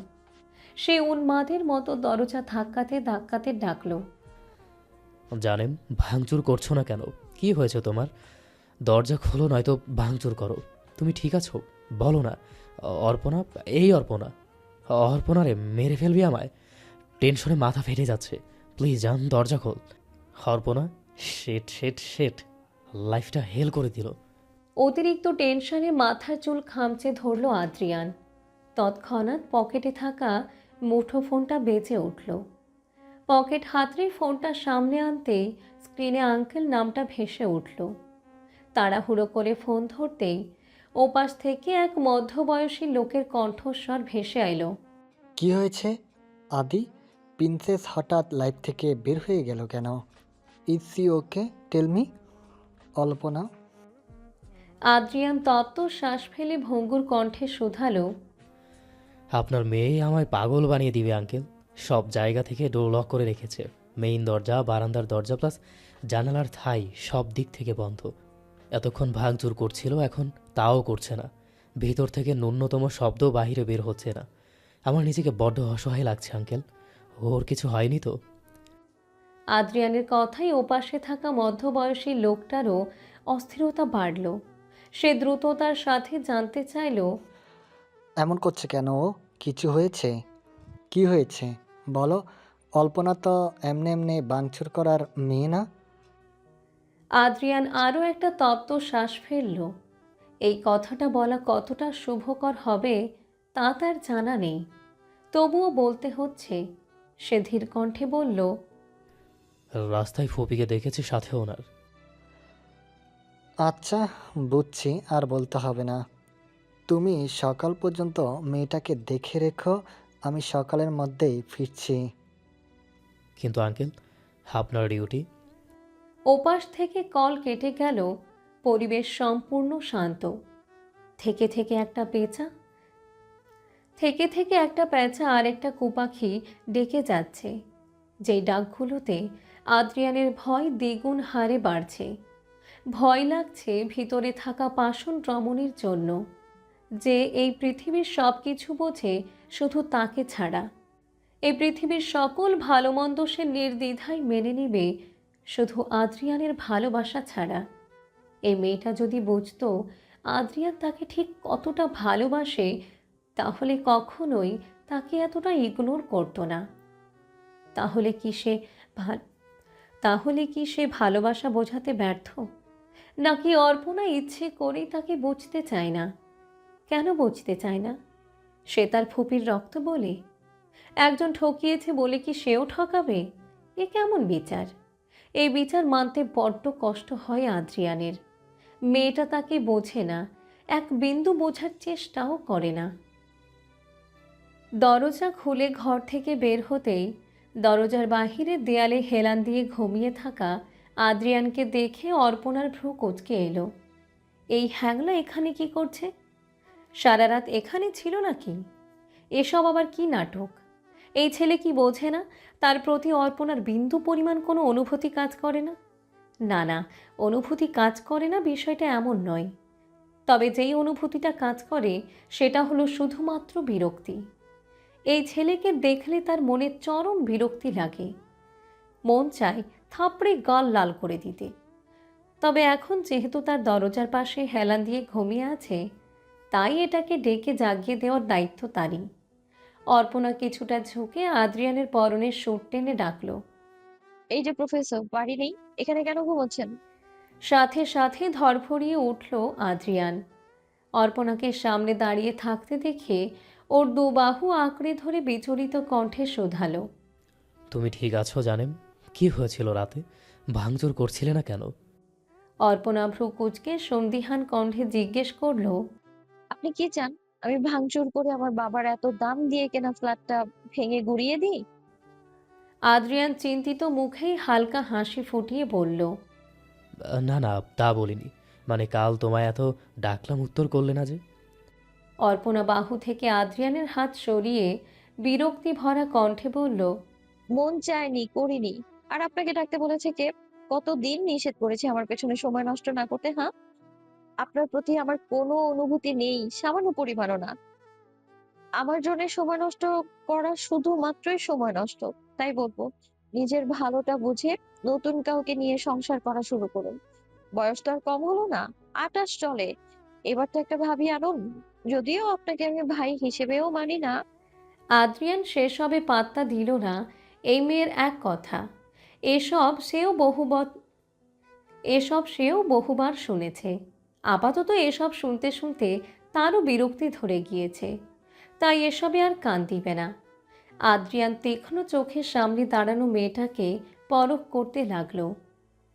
সে উন্মাদের মতো দরজা ধাক্কাতে ধাক্কাতে ডাকল। জানেম, ভাঙচুর করছো না কেন? কি হয়েছে তোমার? দরজা খোলো, নয়তো ভাঙচুর করো। তুমি ঠিক আছো? বলো না। অর্পণা, এই অর্পণা, অর্পণা রে, মেরে ফেলবি আমায়। টেনশনে মাথা ফেটে যাচ্ছে। প্লিজ জান, দরজা খোল। অর্পণা, শেট শেট শেট, লাইফটা হেল করে দিল। অতিরিক্ত টেনশনে মাথার চুল খামচে ধরল আদ্রিয়ান। তৎক্ষণাৎ পকেটে থাকা মুঠোফোনটা বেজে উঠল। পকেট হাতড়ে ফোনটা সামনে আনতেই স্ক্রিনে আঙ্কেল নামটা ভেসে উঠল। তাড়াহুড়ো করে ফোন ধরতেই ওপাশ থেকে এক মধ্যবয়সী লোকের কণ্ঠস্বর ভেসে এলো। কি হয়েছে আদি? প্রিন্সেস হঠাৎ লাইফ থেকে বের হয়ে গেল কেন? Is she okay? Tell me. Alpana. Adrian তপ্ত শ্বাস ফেলে ভঙ্গুর কণ্ঠে শোধালো। আপনার মেয়ে আমায় পাগল বানিয়ে দিবে আঙ্কেল। সব জায়গা থেকে ডোর লক করে রেখেছে। মেইন দরজা, বারান্দার দরজা প্লাস জানালার থাই সব দিক থেকে বন্ধ। এতক্ষণ ভাঙচুর করছিল, এখন তাও করছে না। ভিতর থেকে ন্যূনতম শব্দ বাহিরে বের হচ্ছে না। আমার নিজেকে বড্ড অসহায় লাগছে আঙ্কেল। ওর কিছু হয়নি তো? আদ্রিয়ানের কথাই ওপাশে থাকা মধ্যবয়সী লোকটারও অস্থিরতা বাড়ল। সে দ্রুততার সাথে জানতে চাইল, এমন করছে কেন ও? কিছু হয়েছে? কি হয়েছে বলো। অল্পনা তো এমনি এমনি বাংচুর করার মেয়ে না। আদ্রিয়ান আরও একটা তপ্ত শ্বাস ফেলল। এই কথাটা বলা কতটা শুভকর হবে তা তার জানা নেই, তবুও বলতে হচ্ছে। সে ধীর কণ্ঠে বলল, রাস্তায় ফুপিকে দেখেছি, সাথে ওনার। আচ্ছা, বুঝছি, আর বলতে হবে না। তুমি সকাল পর্যন্ত মেয়েটাকে দেখে রেখো, আমি সকালের মধ্যেই ফিরছি। কিন্তু আঙ্কেল, আপনার ডিউটি। ওপাশ থেকে কল কেটে গেল। পরিবেশ সম্পূর্ণ শান্ত। থেকে থেকে একটা পেঁচা থেকে থেকে একটা পেঁচা আর একটা কুপাখি ডেকে যাচ্ছে, যেই ডাকগুলোতে আদ্রিয়ানের ভয় দ্বিগুণ হারে বাড়ছে। ভয় লাগছে ভিতরে থাকা পাষাণ রমণীর জন্য, যে এই পৃথিবীর সব কিছু বোঝে শুধু তাকে ছাড়া। এই পৃথিবীর সকল ভালো মন্দ সে নির্দ্বিধায় মেনে নিবে শুধু আদ্রিয়ানের ভালোবাসা ছাড়া। এই মেয়েটা যদি বুঝতো আদ্রিয়ান তাকে ঠিক কতটা ভালোবাসে, তাহলে কখনোই তাকে এতটা ইগনোর করতো না। তাহলে কি সে ভা- তাহলে কি সে ভালোবাসা বোঝাতে ব্যর্থ, নাকি অর্পণা ইচ্ছে করেই তাকে বুঝতে চায় না? কেন বুঝতে চায় না? সে তার ফুপির রক্ত বলে? একজন ঠকিয়েছে বলে কি সেও ঠকাবে? এ কেমন বিচার? এই বিচার মানতে বড্ড কষ্ট হয় আদ্রিয়ানের। মেয়েটা তাকে বোঝে না, এক বিন্দু বোঝার চেষ্টাও করে না। দরজা খুলে ঘর থেকে বের হতেই দরজার বাহিরের দেয়ালে হেলান দিয়ে ঘুমিয়ে থাকা আদ্রিয়ানকে দেখে অর্পণার ভ্রু কুঁচকে এলো। এই হ্যাংলা এখানে কি করছে? সারা রাত এখানে ছিল নাকি? এসব আবার কি নাটক? এই ছেলে কি বোঝে না তার প্রতি অর্পণার বিন্দু পরিমাণ কোনো অনুভূতি কাজ করে না? না না, অনুভূতি কাজ করে না বিষয়টা এমন নয়। তবে যেই অনুভূতিটা কাজ করে সেটা হলো শুধুমাত্র বিরক্তি। এই ছেলেকে দেখলে তার মনে চরম বিরক্তি লাগে। মন চায় থাপড়ে গাল লাল করে দিতে। তবে এখন যেহেতু তার দরজার পাশে হেলান দিয়ে ঘুমিয়ে আছে, তাই এটাকে ডেকে জাগিয়ে দেওয়ার দায়িত্ব তারই। অর্পণা কিছুটা ঝুঁকে আদ্রিয়ানের পরনের সুট টেনে ডাকলো। এই যে প্রফেসর, বাড়ি নেই? এখানে কেন ঘুমোচ্ছেন? সাথে সাথে ধরফড়িয়ে উঠল আদ্রিয়ান। অর্পণাকে সামনে দাঁড়িয়ে থাকতে দেখে ওর দুবাহু আঁকড়ে ধরে বিচলিত কণ্ঠে শোধালো। তুমি ঠিক আছো জানেম? কি হয়েছিল রাতে? ভাঙচুর করছিলে না কেন? অর্পণা ভ্রু কুঁচকে সন্দিহান কণ্ঠে জিজ্ঞেস করলো, আপনি কি চান আমি ভাঙচুর করে আমার বাবার এত দাম দিয়ে কেনা ফ্ল্যাটটা ভেঙে গুড়িয়ে দিই? আদ্রিয়ান চিন্তিত মুখেই হালকা হাসি ফুটিয়ে বলল, না না, তা বলিনি। মানে কাল তোমায় এত ডাকলাম, উত্তর করলে না যে। অর্পণা বাহু থেকে আদ্রিয়ানের হাত সরিয়ে বিরক্তি ভরা কণ্ঠে বলল, মন চায়নি, করিনি। আর আপনাকে ডাকতে বলেছে কে? কতদিন নিষেধ করেছে আমার পেছনে সময় নষ্ট না করতে, হ্যাঁ? আপনার প্রতি আমার কোনো অনুভূতি নেই, সামান্য পরিমাণও না। আমার জন্য সময় নষ্ট করা শুধুমাত্রই সময় নষ্ট। তাই বলবো, নিজের ভালোটা বুঝে নতুন কাউকে নিয়ে সংসার করা শুরু করুন। বয়স তো আর কম হলো না, 28 চলে। এবার তো একটা ভাবি আনুন। যদিও আপনাকে আমি ভাই হিসেবেও মানি না। আদ্রিয়ান সেসবে পাত্তা দিল না। এই মেয়ের এক কথা, এসব সেও বহুবার শুনেছে। আপাতত এসব শুনতে শুনতে তারও বিরক্তি ধরে গিয়েছে, তাই এসবে আর কান দিবে না। আদ্রিয়ান তীক্ষ্ণ চোখের সামনে দাঁড়ানো মেয়েটাকে পরখ করতে লাগলো,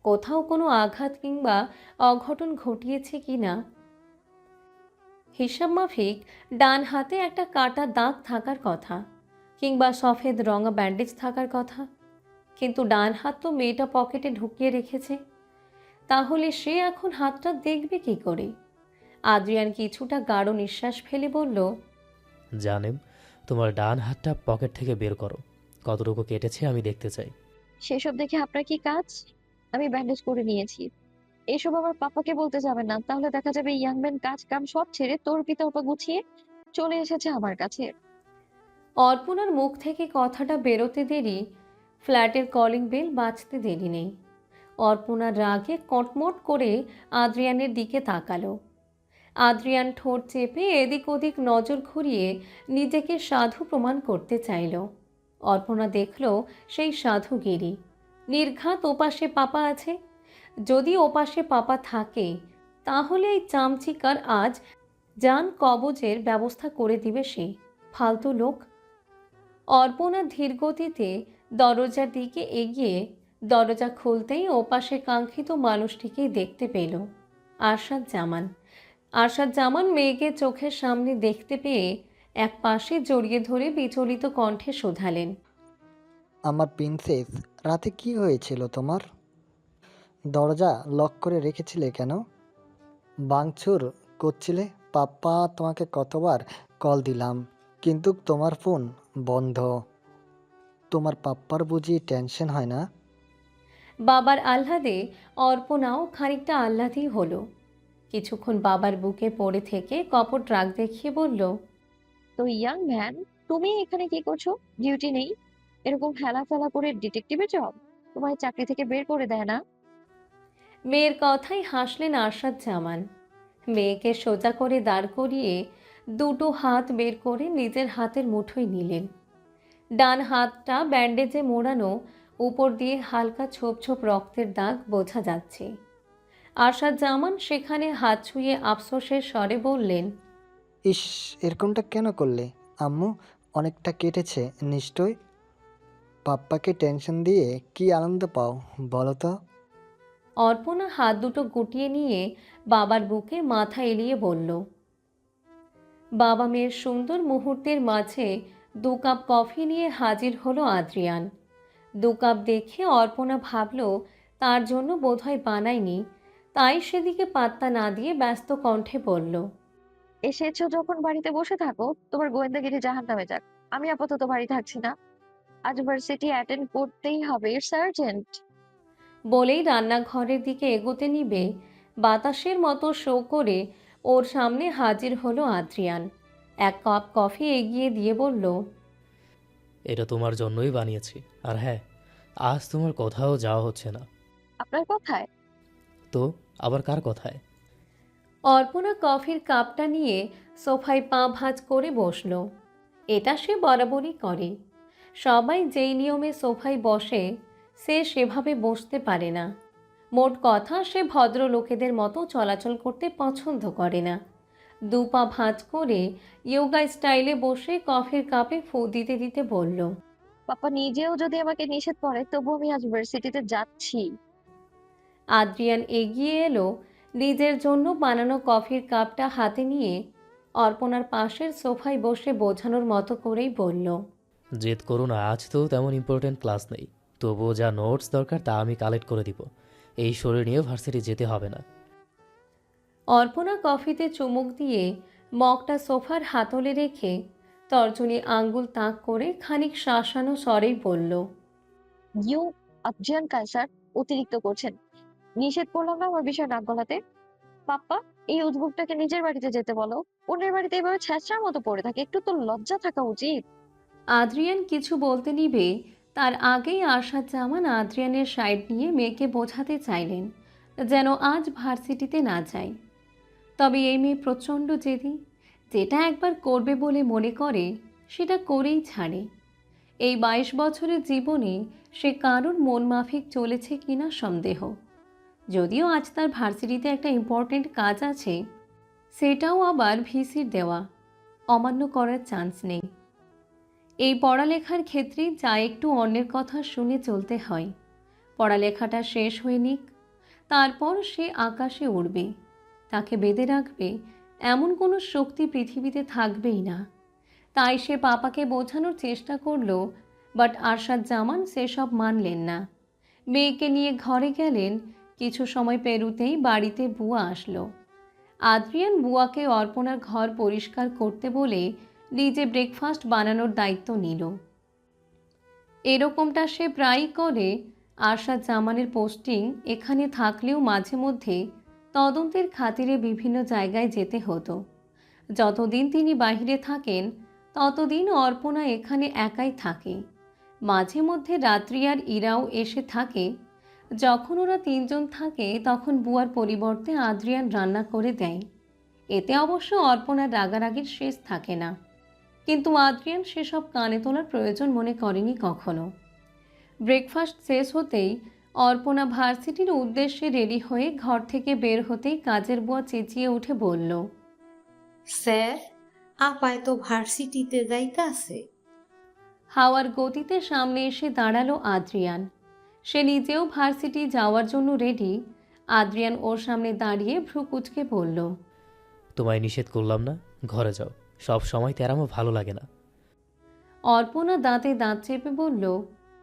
কোথাও কোনো আঘাত কিংবা অঘটন ঘটিয়েছে কিনা। হিসাব মাফিক ডান হাতে একটা কাটা দাগ থাকার কথা, কিংবা সফেদ রঙা ব্যান্ডেজ থাকার কথা, কিন্তু ডান হাত তো মেয়েটা পকেটে ঢুকিয়ে রেখেছে। তাহলে সে এখন হাতটা দেখবে কি করে? আদ্রিয়ান কিছুটা গাঢ় নিঃশ্বাস ফেলে বলল, জানেম, তোমার ডান হাতটা পকেট থেকে বের করো। কতটুকু কেটেছে আমি দেখতে চাই। সেসব দেখে আপনার কি কাজ? আমি ব্যান্ডেজ করে নিয়েছি। এসব আমার পাপাকে বলতে যাবেন না, তাহলে দেখা যাবে ইয়াং ম্যান কাজ কাম সব ছেড়ে তোর পিতা ওপা গুছিয়ে চলে এসেছে আমার কাছে। অর্পণার মুখ থেকে কথাটা বেরোতে দেরি, ফ্ল্যাটের কলিং বেল বাজতে দেরি নেই। অর্পণার রাগে কটমট করে আদ্রিয়ানের দিকে তাকালো। আদ্রিয়ান ঠোঁট চেপে এদিক ওদিক নজর ঘুরিয়ে নিজেকে সাধু প্রমাণ করতে চাইল। অর্পণা দেখল সেই সাধুগিরি। নির্ঘাত ওপাশে পাপা আছে। যদি ওপাশে পাপা থাকে, তাহলে এই চামচিকার আজ জান কবজের ব্যবস্থা করে দিবে সে। ফালতু লোক। অর্পণা ধীরগতিতে দরজার দিকে এগিয়ে দরজা খুলতেই ওপাশে কাঙ্ক্ষিত মানুষটিকেই দেখতে পেল। আরশাদ জামান মেয়েকে চোখের সামনে দেখতে পেয়ে এক পাশে জড়িয়ে ধরে বিচলিত কণ্ঠে শোধালেন, আমার প্রিন্সেস, রাতে কি হয়েছিল তোমার? দরজা লক করে রেখেছিলে কেন? ভাঙচুর করছিলে? পাপ্পা, তোমাকে কতবার কল দিলাম, কিন্তু তোমার ফোন বন্ধ। তোমার পাপ্পার বুঝি টেনশন হয় না? বাবার আহ্লাদে অর্পণাও খানিকটা আহ্লাদই হলো। কিছুক্ষণ বাবার বুকে পড়ে থেকে কপট রাগ দেখিয়ে বলল, তো ইয়াং ম্যান, তুমি এখানে কি করছো? ডিউটি নেই? এরকম হেলা ফেলা করে ডিটেকটিভের জব? তোমার চাকরি থেকে বের করে দেয় না? মেয়ের কথাই হাসলেন আরশাদ জামান। মেয়েকে সোজা করে দাঁড় করিয়ে দুটো হাত বের করে নিজের হাতের মুঠোয় নিলেন। ডান হাতটা ব্যান্ডেজে মোড়ানো, উপর দিয়ে হালকা ছোপ ছোপ রক্তের দাগ বোঝা যাচ্ছে। আরশাদ জামান সেখানে হাত ছুঁয়ে আফসোসের স্বরে বললেন, ইস, এরকমটা কেন করলে আম্মু? অনেকটা কেটেছে নিশ্চয়। পাপ্পাকে টেনশন দিয়ে কি আনন্দ পাও বলো তো? অর্পণা হাত দুটো গুটিয়ে নিয়ে বাবার বুকে মাথা এলিয়ে বলল। বাবা মেয়ের সুন্দর মুহূর্তের মাঝে 2 কাপ কফি নিয়ে হাজির হলো আদ্রিয়ান। 2 কাপ দেখে অর্পণা ভাবল তার জন্য বোধহয় বানায়নি, তাই সেদিকে পাত্তা না দিয়ে ব্যস্ত কণ্ঠে বলল, এসেছো যখন বাড়িতে বসে থাকো, তোমার গোয়েন্দাগিরি জাহান্নামে যাক। আমি আপাতত বাড়ি থাকছি না। আজ ভার্সিটি অ্যাটেন্ড করতেই হবে, ইটস আর্জেন্ট। বলেই রান্নাঘরের দিকে এগোতে নিবে বাতাসের মতো শো করে ওর সামনে হাজির হলো আদ্রিয়ান। 1 কাপ কফি এগিয়ে দিয়ে বলল, এটা তোমার জন্যই বানিয়েছি। আর হ্যাঁ, আজ তোমার কোথাও যাওয়া হচ্ছে না। আপনার কথায়? তো আবার কার কথায়? অর্পণা কফির কাপটা নিয়ে সোফায় পা ভাঁজ করে বসল। এটা সে বরাবরই করে। সবাই যেই নিয়মে সোফায় বসে সে সেভাবে বসতে পারে না। মোট কথা, সে ভদ্রলোকেদের মতো চলাচল করতে পছন্দ করে না। 2 পা ভাঁজ করে ইয়োগা স্টাইলে বসে কফির কাপে ফু দিতে দিতে বলল, পাপা নিজেও যদি আমাকে নিষেধ করে, তবু আমি আজ ভার্সিটিতে যাচ্ছি। আদ্রিয়ান এগিয়ে এলো, নিজের জন্য বানানো কফির কাপটা হাতে নিয়ে অর্পণার পাশের সোফায় বসে বোঝানোর মতো করেই বলল, জেদ করো না, আজ তো তেমন ইম্পর্টেন্ট ক্লাস নেই। তবুও যা নোটস দরকার তা আমি কালেক্ট করে দিব। এই শরীর নিয়ে ভার্সিটি যেতে হবে না। অর্পণা কফিতে চুমুক দিয়ে মগটা সোফার হাতলে রেখে তর্জনী আঙ্গুল তাক করে খানিক শাসানো স্বরেই বলল, ইউ আফজান কায়সার, অতিরিক্ত করছেন। নিষেধ করলাম না আমার বিষয় নাক গলাতে? পাপ্পা, এই উদ্ভুকটাকে নিজের বাড়িতে যেতে বলো। অন্যের বাড়িতে এভাবে ছ্যাঁচড়ার মতো পড়ে থাকে, একটু তো লজ্জা থাকা উচিত। আদ্রিয়ান কিছু বলতে নিবে তার আগেই আরশাদ জামান আদ্রিয়ানের সাইড নিয়ে মেয়েকে বোঝাতে চাইলেন যেন আজ ভার্সিটিতে না যায়। তবে এই মেয়ে প্রচণ্ড জেদি। যেটা একবার করবে বলে মনে করে সেটা করেই ছাড়ে। এই 22 বছরের জীবনে সে কারোর মন মাফিক চলেছে কিনা সন্দেহ। যদিও আজ তার ভার্সিটিতে একটা ইম্পর্টেন্ট কাজ আছে, সেটাও আবার ভিসির দেওয়া, অমান্য করার চান্স নেই। এই পড়ালেখার ক্ষেত্রে যা একটু অন্যের কথা শুনে চলতে হয়। পড়ালেখাটা শেষ হয়ে নিক, তারপর সে আকাশে উড়বে। তাকে বেঁধে রাখবে এমন কোনো শক্তি পৃথিবীতে থাকবেই না। তাই সে পাপাকে বোঝানোর চেষ্টা করলো, বাট আরশাদ জামান সেসব মানলেন না। মেয়েকে নিয়ে ঘরে গেলেন। কিছু সময় পেরুতেই বাড়িতে বুয়া আসলো। আদ্রিয়ান বুয়াকে অর্পণার ঘর পরিষ্কার করতে বলে নিজে ব্রেকফাস্ট বানানোর দায়িত্ব নিল। এরকমটা সে প্রায়ই করে। আরশাদ জামানের পোস্টিং এখানে থাকলেও মাঝে মধ্যে তদন্তের খাতিরে বিভিন্ন জায়গায় যেতে হতো। যতদিন তিনি বাইরে থাকেন ততদিন অর্পণা এখানে একাই থাকে। মাঝে মধ্যে রাত্রি আর ইরাও এসে থাকে। যখন ওরা 3 জন থাকে তখন বুয়ার পরিবর্তে আদ্রিয়ান রান্না করে দেয়। এতে অবশ্য অর্পণার রাগারাগির শেষ থাকে না, কিন্তু আদ্রিয়ান সেসব কানে তোলার প্রয়োজন মনে করেনি কখনো। ব্রেকফাস্ট শেষ হতেই অর্পণা ভার্সিটির উদ্দেশ্যে রেডি হয়ে ঘর থেকে বের হতেই কাজের বুয়া চেঁচিয়ে উঠে বলল, স্যার, আপায় তো ভার্সিটিতে যাইতাছে। হাওয়ার গতিতে সামনে এসে দাঁড়ালো আদ্রিয়ান। সে নিজেও ভার্সিটি যাওয়ার জন্য রেডি। আদ্রিয়ান ওর সামনে দাঁড়িয়ে ভ্রু কুঁচকে বলল, তোমায় নিষেধ করলাম না, ঘরে যাও। সব সময় তেরামো ভালো লাগে না। অর্পণা দাঁতে দাঁত চেপে বলল,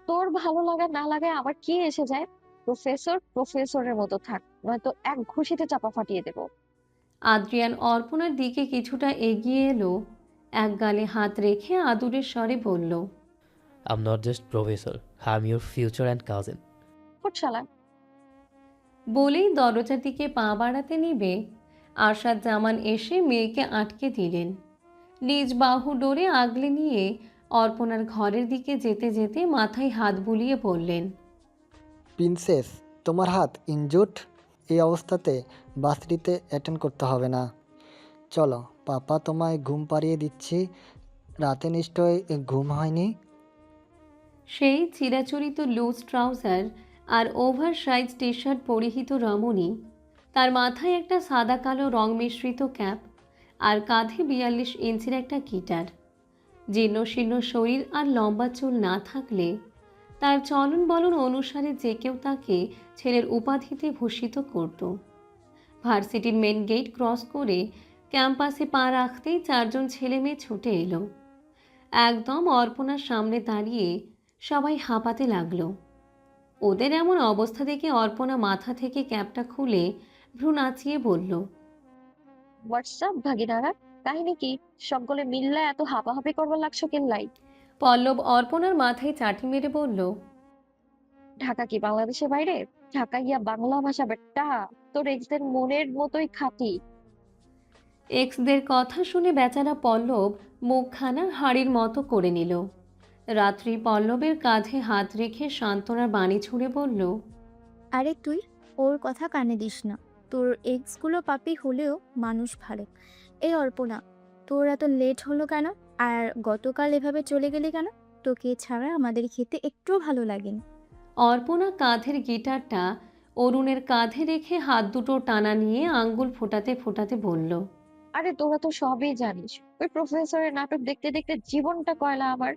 তোর ভালো লাগা না লাগায় আমার কি এসে যায়? প্রফেসর প্রফেসরের মতো থাক, নয়তো এক ঘুষিতে চাপা ফাটিয়ে দেবো। আদ্রিয়ান অর্পণার দিকে কিছুটা এগিয়ে এলো, এক গালে হাত রেখে আদুরের স্বরে বলল, I'm not just professor, I am your future and cousin. ফুট শালা। বলেই দরজার দিকে পা বাড়াতে নিবে আরশাদ জামান এসে মেয়েকে আটকে দিলেন। নিজ বাহু ডোরে আগলে নিয়ে অর্পণার ঘরের দিকে যেতে যেতে মাথায় হাত বুলিয়ে বললেন, প্রিন্সেস, তোমার হাত ইনজুর্ড। এই অবস্থাতে বাসটিতে অ্যাটেন্ড করতে হবে না। চলো, পাপা তোমায় ঘুম পাড়িয়ে দিচ্ছি। রাতে নিশ্চয় ঘুম হয়নি। সেই চিরাচরিত লুজ ট্রাউজার আর ওভার সাইজ টি শার্ট পরিহিত রমণী, তার মাথায় একটা সাদা কালো রং মিশ্রিত ক্যাপ আর কাঁধে ৪২ ইঞ্চির একটা গিটার। জীর্ণ শীর্ণ শরীর আর লম্বা চুল না থাকলে তার চলন বলন অনুসারে যে কেউ তাকে ছেলের উপাধিতে ভূষিত করত। ভার্সিটির মেন গেট ক্রস করে ক্যাম্পাসে পা রাখতেই ৪ জন ছেলে মেয়ে ছুটে এলো। একদম অর্পণার সামনে দাঁড়িয়ে সবাই হাঁপাতে লাগলো। ওদের এমন অবস্থা দেখে অর্পণা মাথা থেকে ক্যাপটা খুলে ভ্রু নাচিয়ে বলল, হোয়াটসঅ্যাপ ভাগিনারা, কাহিনী কি? সকলে মিল্লা এত হাঁপাহাঁপি করবার লাগছো কেল্লাই? পল্লব অর্পণার মাথায় চাটি মেরে বলল, ঢাকা কি বাংলাদেশের বাইরে? ঢাকা গিয়া বাংলা ভাষা বেটা, তোর এক্সদের মনের মতোই খাঁটি। এক্সদের কথা শুনে বেচারা পল্লব মুখখানা হাড়ির মতো করে নিল। রাত্রি পল্লবের কাঁধে হাত রেখে সান্ত্বনার বাণী ছুঁড়ে বলল, আরে তুই ওর কথা কানে দিস না। তোর এক্সগুলো পাপি হলেও মানুষ ভালো। এই অর্পণা, তোর এত লেট হলো কেন? আর গতকাল এভাবে চলে গেলি কেন? তোকে ছাড়া আমাদের খেতে একটুও ভালো লাগেনি। অর্পণা কাঁধের গিটারটা অরুণের কাঁধে রেখে হাত দুটো টানা নিয়ে আঙ্গুল ফোটাতে ফোটাতে বলল, আরে তোরা তো সবই জানিস, ওই প্রফেসরের নাটক দেখতে দেখতে জীবনটা কয়লা আমার।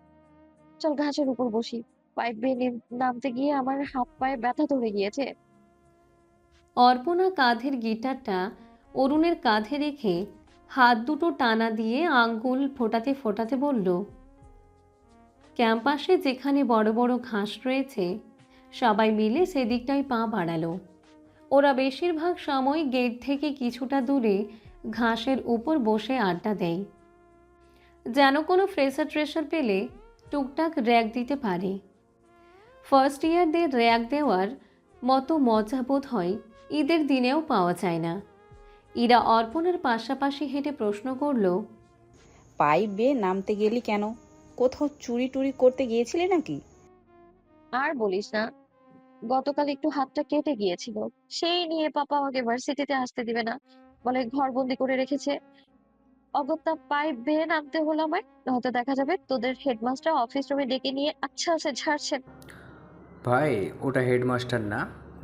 চল ঘাসের উপর বসি। পাইপ বেয়ে নামতে গিয়ে আমার হাত পায়ে ব্যথা ধরে গিয়েছে। অর্পণা কাঁধের গিটারটা অরুণের কাঁধে রেখে হাত দুটো টানা দিয়ে আঙ্গুল ফোটাতে ফোটাতে বলল, ক্যাম্পাসে যেখানে বড় বড় ঘাস রয়েছে সবাই মিলে সেদিকটায় পা বাড়ালো। ওরা বেশিরভাগ সময় গেট থেকে কিছুটা দূরে ঘাসের উপর বসে আড্ডা দেয়, যেন কোনো ফ্রেশার ট্রেশার পেলে টুকটাক র্যাক দিতে পারে। ফার্স্ট ইয়ারদের র্যাক দেওয়ার মতো মজা বোধ হয় ঈদের দিনেও পাওয়া যায় না। ইরা অর্পণের পাশাপাশি হেঁটে প্রশ্ন করল, পাইপ বেয়ে নামতে গেলি কেন? কোথাও চুরি টুরি করতে গিয়েছিলি নাকি? আর বলিস না, গতকাল একটু হাতটা কেটে গিয়েছিল। সেই নিয়ে পাপা আমাকে ভার্সিটিতে আসতে দিবে না, বলে ঘরবন্দি করে রেখেছে। অগত্যা পাইপ বেয়ে নামতে হলো আমায়, নয়তো দেখা যাবে তোদের হেডমাস্টার অফিস রুমে ডেকে নিয়ে আচ্ছা আছে ঝাড়ছেন। ভাই, ওটা হেডমাস্টার না,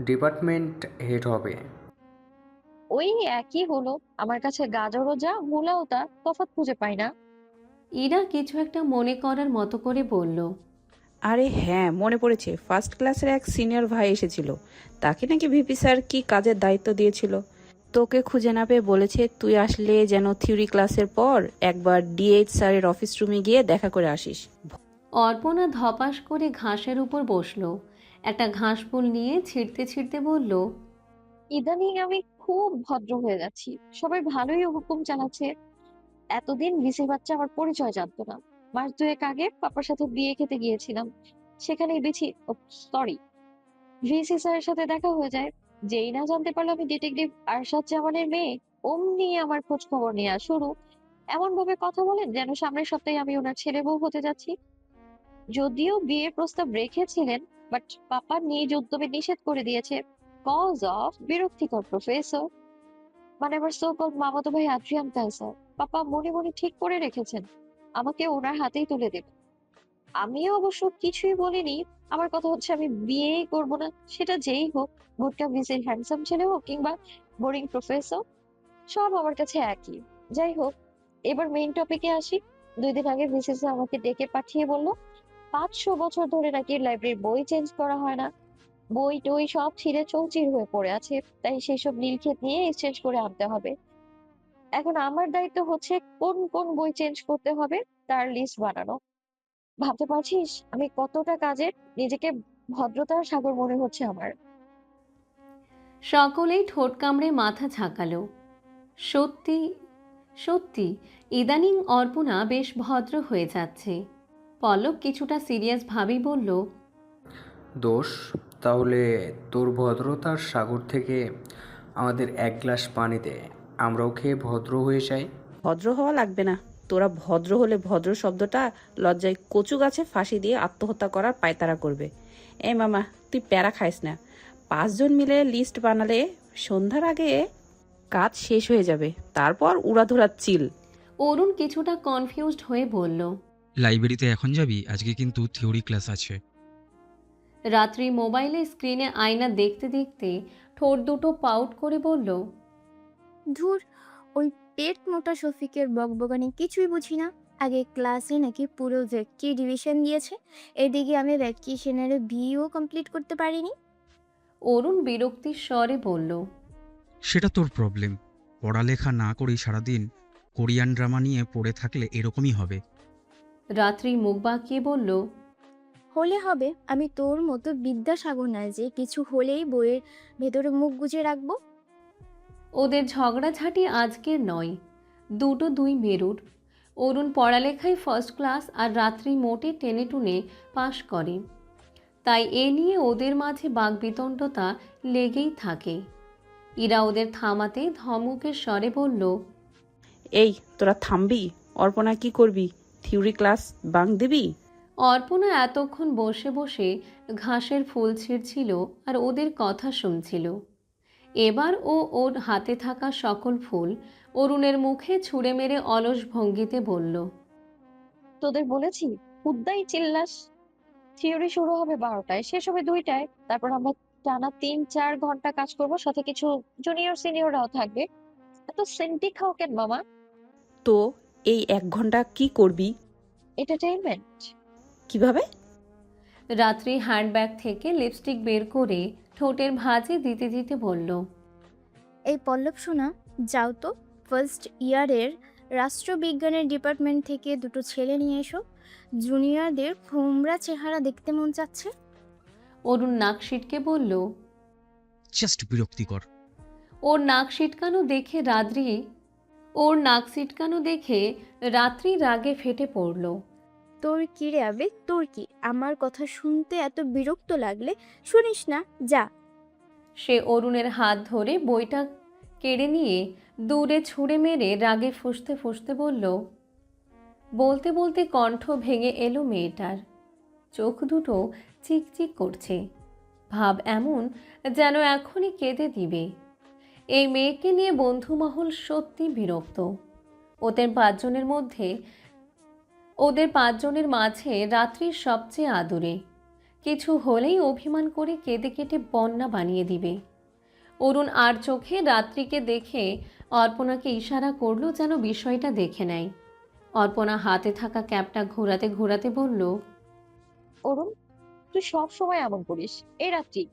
ডিপার্টমেন্ট হেড হবে। ওই একই হলো, আমার কাছে গাজরও যা মূলাও তা, তফাৎ খুঁজে পাই না। ইরা কিছু একটা মনে করার মতো করে বলল, আরে হ্যাঁ, মনে পড়েছে। ফার্স্ট ক্লাসের এক সিনিয়র ভাই এসেছিল। তাকে নাকি ভিপি স্যার কি কাজের দায়িত্ব দিয়েছিল। তোকে খুঁজে না পেয়ে বলেছে তুই আসলে যেন থিওরি ক্লাসের পর একবার ডিএইচ স্যারের অফিস রুমে গিয়ে দেখা করে আসিস। অর্পণা ধপাস করে ঘাসের উপর বসলো, একটা ঘাসফুল নিয়ে ছিঁড়তে ছিঁড়তে বলল, ইদানিং আমি খুব ভদ্র হয়ে যাচ্ছি, সবাই ভালোই হুকুম চালাচ্ছে। এতদিন ভিসির বাচ্চা আমার পরিচয় জানতো না। মাস দুয়েক আগে পাপার সাথে বিয়ে খেতে গিয়েছিলাম, সেখানেই সরি, ভিসি স্যারের সাথে দেখা হয়ে যায়। যেই না জানতে পারলো আমি ডিটেকটিভ আরশাদ জামানের মেয়ে, অমনি আমার খোঁজ খবর নেওয়া শুরু। এমন ভাবে কথা বলেন যেন সামনের সপ্তাহে আমি ওনার ছেলে বউ হতে যাচ্ছি। যদিও বিয়ের প্রস্তাব রেখেছিলেন, বাট পাপা নিজ উদ্যোগে নিষেধ করে দিয়েছে, কজ অফ বিরক্তিকর প্রফেসর, মানে আমার সো কল্ড মামাতো ভাই আদ্রিয়ান কাইসার। পাপা মনে মনে ঠিক করে রেখেছেন আমাকে ওনার হাতেই তুলে দেবে। আমিও অবশ্য কিছুই বলিনি। আমার কথা হচ্ছে আমি বিয়েই করব না, সেটা যেই হোক, ভোটকা ভিসির হ্যান্ডসাম ছেলে হোক কিংবা বোরিং প্রফেসর, সব আমার কাছে একই। যাই হোক, এবার মেইন টপিকে আসি। 2 দিন আগে ভিসি স্যার আমাকে ডেকে পাঠিয়ে বলল 500 বছর ধরে নাকি লাইব্রেরির বই চেঞ্জ করা হয় না, বই টই সব ছিঁড়ে চৌচির হয়ে পড়ে আছে, তাই সেসব নীলক্ষেত নিয়ে এক্সচেঞ্জ করে আনতে হবে। এখন আমার দায়িত্ব হচ্ছে কোন কোন বই চেঞ্জ করতে হবে তার লিস্ট বানানো। ভাবতে পারছিস আমি কতটা কাজের? নিজেকে ভদ্রতার সাগর মনে হচ্ছে আমার। সকলেই ঠোঁট কামড়ে মাথা ঝাঁকালো। সত্যি সত্যি ইদানিং অর্পণা বেশ ভদ্র হয়ে যাচ্ছে। পল্লব কিছুটা সিরিয়াস ভাবেই বলল, দোষ, তাহলে তোর ভদ্রতার সাগর থেকে আমাদের এক গ্লাস পানি দে, আমরাও খেয়ে ভদ্র হয়ে যাই। ভদ্র হওয়া লাগবে না। তোরা ভদ্র হলে ভদ্র শব্দটা লজ্জায় কচু গাছে ফাঁসি দিয়ে আত্মহত্যা করার পায়তারা করবে। এই মামা, তুই প্যারা খাইস না। 5 জন মিলে লিস্ট বানালে সন্ধ্যার আগে কাজ শেষ হয়ে যাবে, তারপর উড়াধুরা চিল। অরুণ কিছুটা কনফিউজড হয়ে বলল। লাইব্রেরিতে এখন যাবি? আজকে কিন্তু থিওরি ক্লাস আছে। রাত্রি মোবাইলে স্ক্রিনে আয়না দেখতে দেখতে ঠোঁট দুটো পাউট করে বলল, ধুর, ওই পেট মোটা শফিকের বকবকানি কিছুই বুঝি না। আগে ক্লাসে নাকি পুরো ভেটকি ডিভিশন দিয়েছে, এদিকে আমি ভ্যাকেশনের বিও কমপ্লিট করতে পারিনি। অরুণ বিরক্তির স্বরে বলল, সেটা তোর প্রবলেম। পড়ালেখা না করেই সারাদিন কোরিয়ান ড্রামা নিয়ে পড়ে থাকলে এরকমই হবে। রাত্রি মুখ বাঁকিয়ে বলল, হলে হবে, আমি তোর মতো বিদ্যাসাগর নয় যে কিছু হলেই বইয়ের ভেতরে মুখ গুজে রাখবো। ওদের ঝগড়াঝাঁটি আজকের নয়, দুটো দুই মেরুর। অরুণ পড়ালেখায় ফার্স্ট ক্লাস আর রাত্রি মোটে টেনে টুনে পাশ করে, তাই এ নিয়ে ওদের মাঝে বাকবিতণ্ডতা লেগেই থাকে। ইরা ওদের থামাতে ধমকের স্বরে বলল, এই তোরা থামবি? অর্পণা কি করবি? থিওরি ক্লাস বাং দিবি? অর্পণা এতক্ষণ বসে বসে ঘাসের ফুল ছিঁড়ছিল আর ওদের কথা শুনছিল। এবার ও ওর হাতে থাকা সকল ফুল অরুণের মুখে ছুঁড়ে মেরে অলস ভঙ্গিতে বলল, তোদের বলেছি উদ্দাই চিল্লাস। থিওরি শুরু হবে 12টায়, শেষ হবে 2টায়। তারপর আমরা টানা 3-4 ঘন্টা কাজ করব, সাথে কিছু জুনিয়র সিনিয়ররাও থাকবে। এত সেন্টি খাও কেন মামা? তো এই 1 ঘন্টা কি করবি? এন্টারটেইনমেন্ট। কিভাবে? রাত্রি হ্যান্ডব্যাগ থেকে লিপস্টিক বের করে ঠোঁটের ভাঁজে দিতে দিতে বলল, এই পল্লব শোনা, যাও তো ফার্স্ট ইয়ারের রাষ্ট্রবিজ্ঞানের ডিপার্টমেন্ট থেকে দুটো ছেলে নিয়ে এসো। জুনিয়রদের ভোমরা চেহারা দেখতে মন চাচ্ছে। অরুণ নাক সিটকে বলল। জাস্ট বিরক্তিকর। ওর নাক সিটকানো দেখে রাত্রি রাগে ফেটে পড়ল। তোর কি রে আবে, তোর কি? আমার কথা শুনতে এত বিরক্ত লাগলে শুনিস না, যা। সে অরুণের হাত ধরে বইটা কেড়ে নিয়ে দূরে ছুঁড়ে মেরে রাগে ফুঁসতে ফুঁসতে বলল। বলতে বলতে কণ্ঠ ভেঙে এলো মেয়েটার, চোখ দুটো চিকচিক করছে, ভাব এমন যেন এখনই কেঁদে দিবে। এই মেয়েকে নিয়ে বন্ধুমহল সত্যি বিরক্ত। ওদের 5 জনের মাঝে রাত্রির সবচেয়ে আদুরে। কিছু হলেই অভিমান করে কেঁদে কেটে বন্যা বানিয়ে দিবে। অরুণ আর চোখে রাত্রিকে দেখে অর্পণাকে ইশারা করলো যেন বিষয়টা দেখে নেয়। অর্পণা হাতে থাকা ক্যাপটা ঘোরাতে ঘোরাতে বলল, অরুণ, তুই সব সময় এমন করিস। এই রাত্রি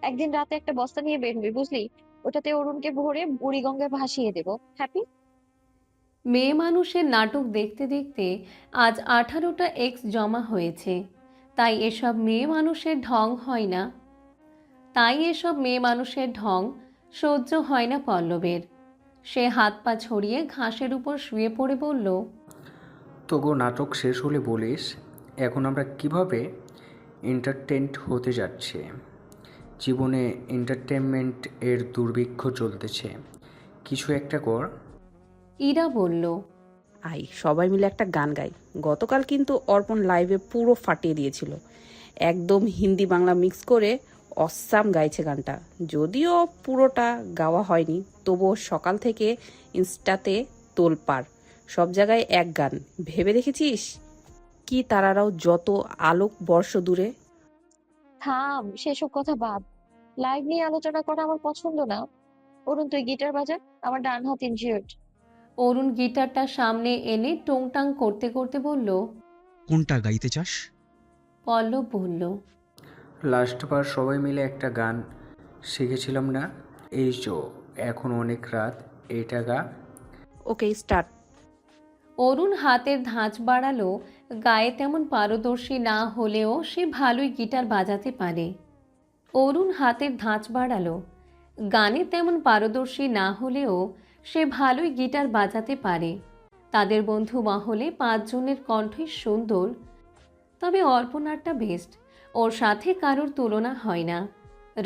একদিন রাতে একটা বস্তা নিয়ে বের হবি, বুঝলি? ওটাতে অরুণকে ভরে বুড়িগঙ্গায় ভাসিয়ে দেবো। হ্যাপি? মেয়ে মানুষের নাটক দেখতে দেখতে আজ 18টা এক্স জমা হয়েছে, তাই এসব মেয়ে মানুষের ঢং সহ্য হয় না পল্লবের। সে হাত পা ছড়িয়ে ঘাসের উপর শুয়ে পড়ে বলল, তোগো নাটক শেষ হলে বলিস, এখন আমরা কিভাবে এন্টারটেনড হতে যাচ্ছে। জীবনে এন্টারটেনমেন্ট এর দুর্ভিক্ষ চলতেছে, কিছু একটা কর। ইরা বলল, আই সবাই মিলে একটা গান গাই। গতকাল কিন্তু অর্পণ লাইভে পুরো ফাটিয়ে দিয়েছিল, একদম হিন্দি বাংলা মিক্স করে অসাম গাইছে গানটা। যদিও পুরোটা গাওয়া হয়নি, তবুও সকাল থেকে ইনস্টাতে তোলপাড়, সব জায়গায় এক গান। ভেবে দেখেছিস কি তারারাও যত আলোক বর্ষ দূরে। থাম, সেসব কথা বাদ। লাইভ নিয়ে আলোচনা করা আমার পছন্দ না। অরুণ, তুই গিটার বাজা, আমার ডান হাত ইনজিওর্ড। অরুণ গিটারটা সামনে এনে টুংটাং করতে করতে বলল। কোনটা গাইতে চাস? পল্লব বলল, লাস্টবার সবাই মিলে একটা গান শিখেছিলাম না, এই যো এখন অনেক রাত, এইটা গা। ওকে, স্টার্ট। অরুণ হাতের ধাঁচ বাড়ালো। গায়ে তেমন পারদর্শী না হলেও সে ভালোই গিটার বাজাতে পারে। অরুণ হাতের ধাঁচ বাড়ালো। গানে তেমন পারদর্শী না হলেও সে ভালোই গিটার বাজাতে পারে। তাদের বন্ধু মহলে 5 জনের কণ্ঠই সুন্দর, তবে অর্পণারটা বেস্ট। ওর সাথে কারোর তুলনা হয় না।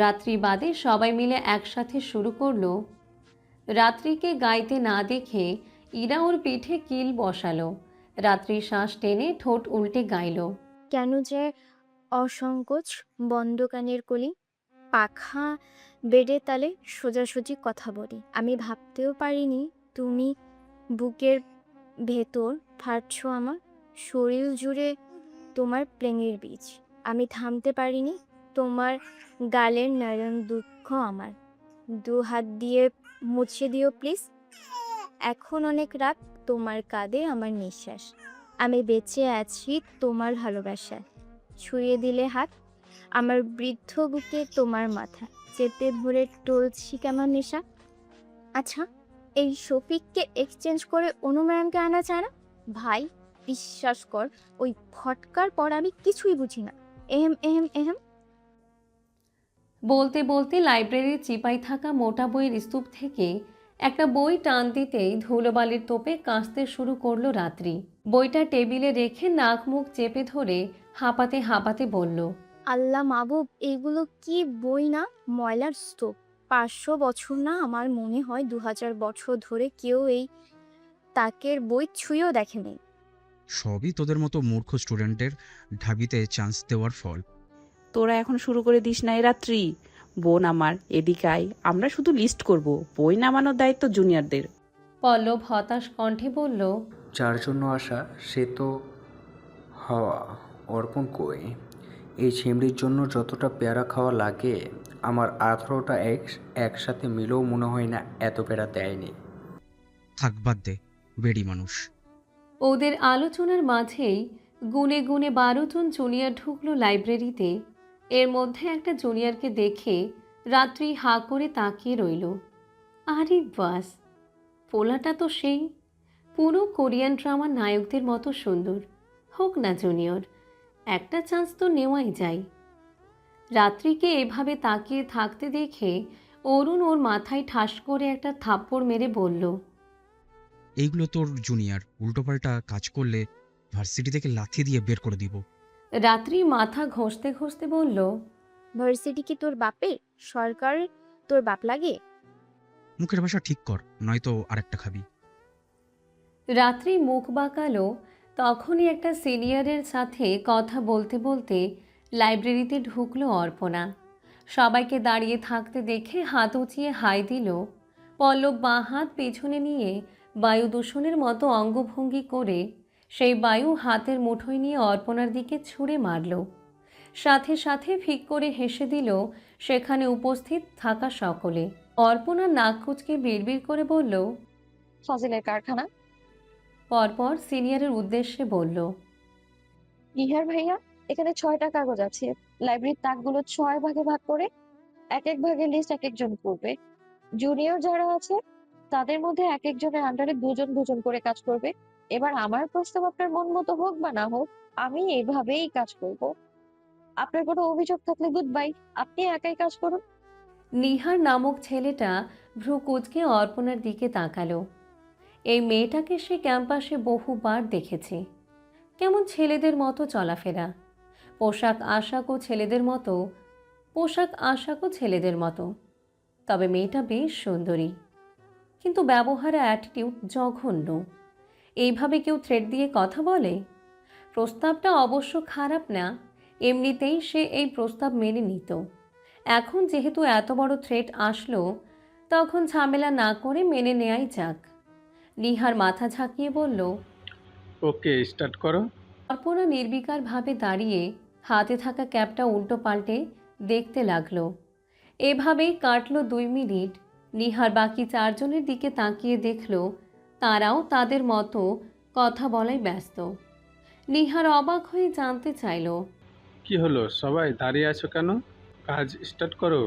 রাত্রি বাদে সবাই মিলে একসাথে শুরু করলো। রাত্রিকে গাইতে না দেখে ইরা ওর পিঠে কিল বসালো। রাত্রি শ্বাস টেনে ঠোঁট উল্টে গাইল। কেন যে অসংকোচ বন্ধ কানের কলি, পাখা বেডে তালে সোজাসুজি কথা বলি। আমি ভাবতেও পারিনি তুমি বুকের ভেতর ফাটছো আমার, শরীর জুড়ে তোমার প্রেমের বীজ। আমি থামতে পারিনি তোমার গালের নরম দুঃখ আমার। দু হাত দিয়ে মুছে দিও প্লিজ। এখন অনেক রাত, তোমার কাঁধে আমার নিঃশ্বাস। আমি বেঁচে আছি তোমার ভালোবাসায়। ছুঁয়ে দিলে হাত আমার বৃদ্ধ বুকে তোমার মাথা, চেপে ধরে টলছি কেমন নেশা। আচ্ছা, এই শফিককে এক্সচেঞ্জ করে অনু ম্যামকে আনা চায় না? ভাই বিশ্বাস কর, ওই ফটকার পর আমি কিছুই বুঝি না। এহেম এহেম এহেম। বলতে বলতে লাইব্রেরির চিপায় থাকা মোটা বইয়ের স্তূপ থেকে একটা বই টান দিতেই ধুলোবালির তোপে কাঁচতে শুরু করলো রাত্রি। বইটা টেবিলে রেখে নাক মুখ চেপে ধরে হাঁপাতে হাঁপাতে বলল, আল্লাহ মাবুব, এগুলো কি বই না, ময়লার স্তূপ। 500 বছর না, আমার মনে হয় 2000 বছর ধরে কেউ এই তাকের বই ছুঁয়েও দেখেনি। সবই তোদের মতো মূর্খ স্টুডেন্টের ঢাবিতে চান্স দেওয়ার ফল। তোরা এখন শুরু করে দিস না। এই রাত্রি, বোন আমার এদিকে আয়, আমরা শুধু লিস্ট করব, বই নামানোর দায়িত্ব জুনিয়রদের। পল্লব হতাশ কণ্ঠে বলল, যার জন্য আসা সে তো হওয়া। অর্পণ কই? এই ছিমড়ির জন্য যতটা পেয়ারা খাওয়া লাগে, আমার 18টা একসাথে মিলেও মনে হয় না এত পেয়ারা দেয়নি। থাক বাদ দে, বেডি মানুষ। ওদের আলোচনার মাঝেই গুনে গুনে 12 জন জুনিয়র ঢুকলো লাইব্রেরিতে। এর মধ্যে একটা জুনিয়রকে দেখে রাত্রি হাঁ করে তাকিয়ে রইল। আরে বাস, পোলাটা তো সেই পুরো কোরিয়ান ড্রামার নায়কদের মতো সুন্দর। হোক না জুনিয়র, একটা চান্স তো নেওয়াই যায়। রাত্রিকে এভাবে তাকিয়ে থাকতে দেখে অরুণ ওর মাথায় ঠাস করে একটা থাপ্পড় মেরে বলল, এইগুলো তোর জুনিয়র, উল্টোপাল্টা কাজ করলে ভার্সিটি থেকে লাথি দিয়ে বের করে দিব। রাত্রি মাথা ঘষতে ঘষতে বলল, ভার্সিটি কি তোর বাপের? সরকার তোর বাপ লাগে? মুখের ভাষা ঠিক কর, নয়তো আরেকটা খাবি। রাত্রি মুখ বাঁকালো। তখনই একটা সিনিয়রের সাথে কথা বলতে বলতে লাইব্রেরিতে ঢুকলো অর্পণা। সবাইকে দাঁড়িয়ে থাকতে দেখে হাত উঁচিয়ে হাই দিল। পল্লব বাঁ হাত পেছনে নিয়ে বায়ু দূষণের মতো অঙ্গভঙ্গি করে সেই বায়ু হাতের মুঠোয় নিয়ে অর্পণার দিকে ছুঁড়ে মারল। সাথে সাথে ফিক করে হেসে দিল সেখানে উপস্থিত থাকা সকলে। অর্পণা নাক কুঁচকে বিড়বিড় করে বলল, ফাজিলের কারখানা। পরপর সিনিয়রের উদ্দেশ্যে বলল, নিহার ভাইয়া, এখানে 6টা কাগজ আছে। লাইব্রেরির তাকগুলো 6 ভাগে ভাগ করে এক এক ভাগের লিস্ট এক একজন করবে। জুনিয়র যারা আছে তাদের মধ্যে এক একজনের আন্ডারে দুজন দুজন করে কাজ করবে। এবার আমার প্রস্তাব আপনার মন মতো হোক বা না হোক, আমি এভাবেই কাজ করব। আপনার কোনো অভিযোগ থাকলে গুড বাই, আপনি একাই কাজ করুন। নিহার নামক ছেলেটা ভ্রু কুঁচকে অর্পণার দিকে তাকালো। এই মেয়েটাকে সে ক্যাম্পাসে বহুবার দেখেছে। কেমন ছেলেদের মতো চলাফেরা, পোশাক আশাকও ছেলেদের মতো। তবে মেয়েটা বেশ সুন্দরী, কিন্তু ব্যবহারে অ্যাটিটিউড জঘন্য। এইভাবে কেউ থ্রেট দিয়ে কথা বলে? প্রস্তাবটা অবশ্য খারাপ না, এমনিতেই সে এই প্রস্তাব মেনে নিত। এখন যেহেতু এত বড় থ্রেট আসলো, তখন ঝামেলা না করে মেনে নেয়াই যাক। নিহার মাথা ঝাঁকিয়ে বলল, ওকে, স্টার্ট করো। অর্পণা নির্বিকারভাবে দাঁড়িয়ে হাতে থাকা ক্যাপটা উল্টো পাল্টে দেখতে লাগলো। এভাবেই কাটলো 2 মিনিট। নিহার বাকি 4 জনের দিকে তাকিয়ে দেখলো তারাও তাদের মতো কথা বলায় ব্যস্ত। নিহার অবাক হয়ে জানতে চাইল, কি হলো, সবাই দাঁড়িয়ে আছো কেন? কাজ স্টার্ট করো।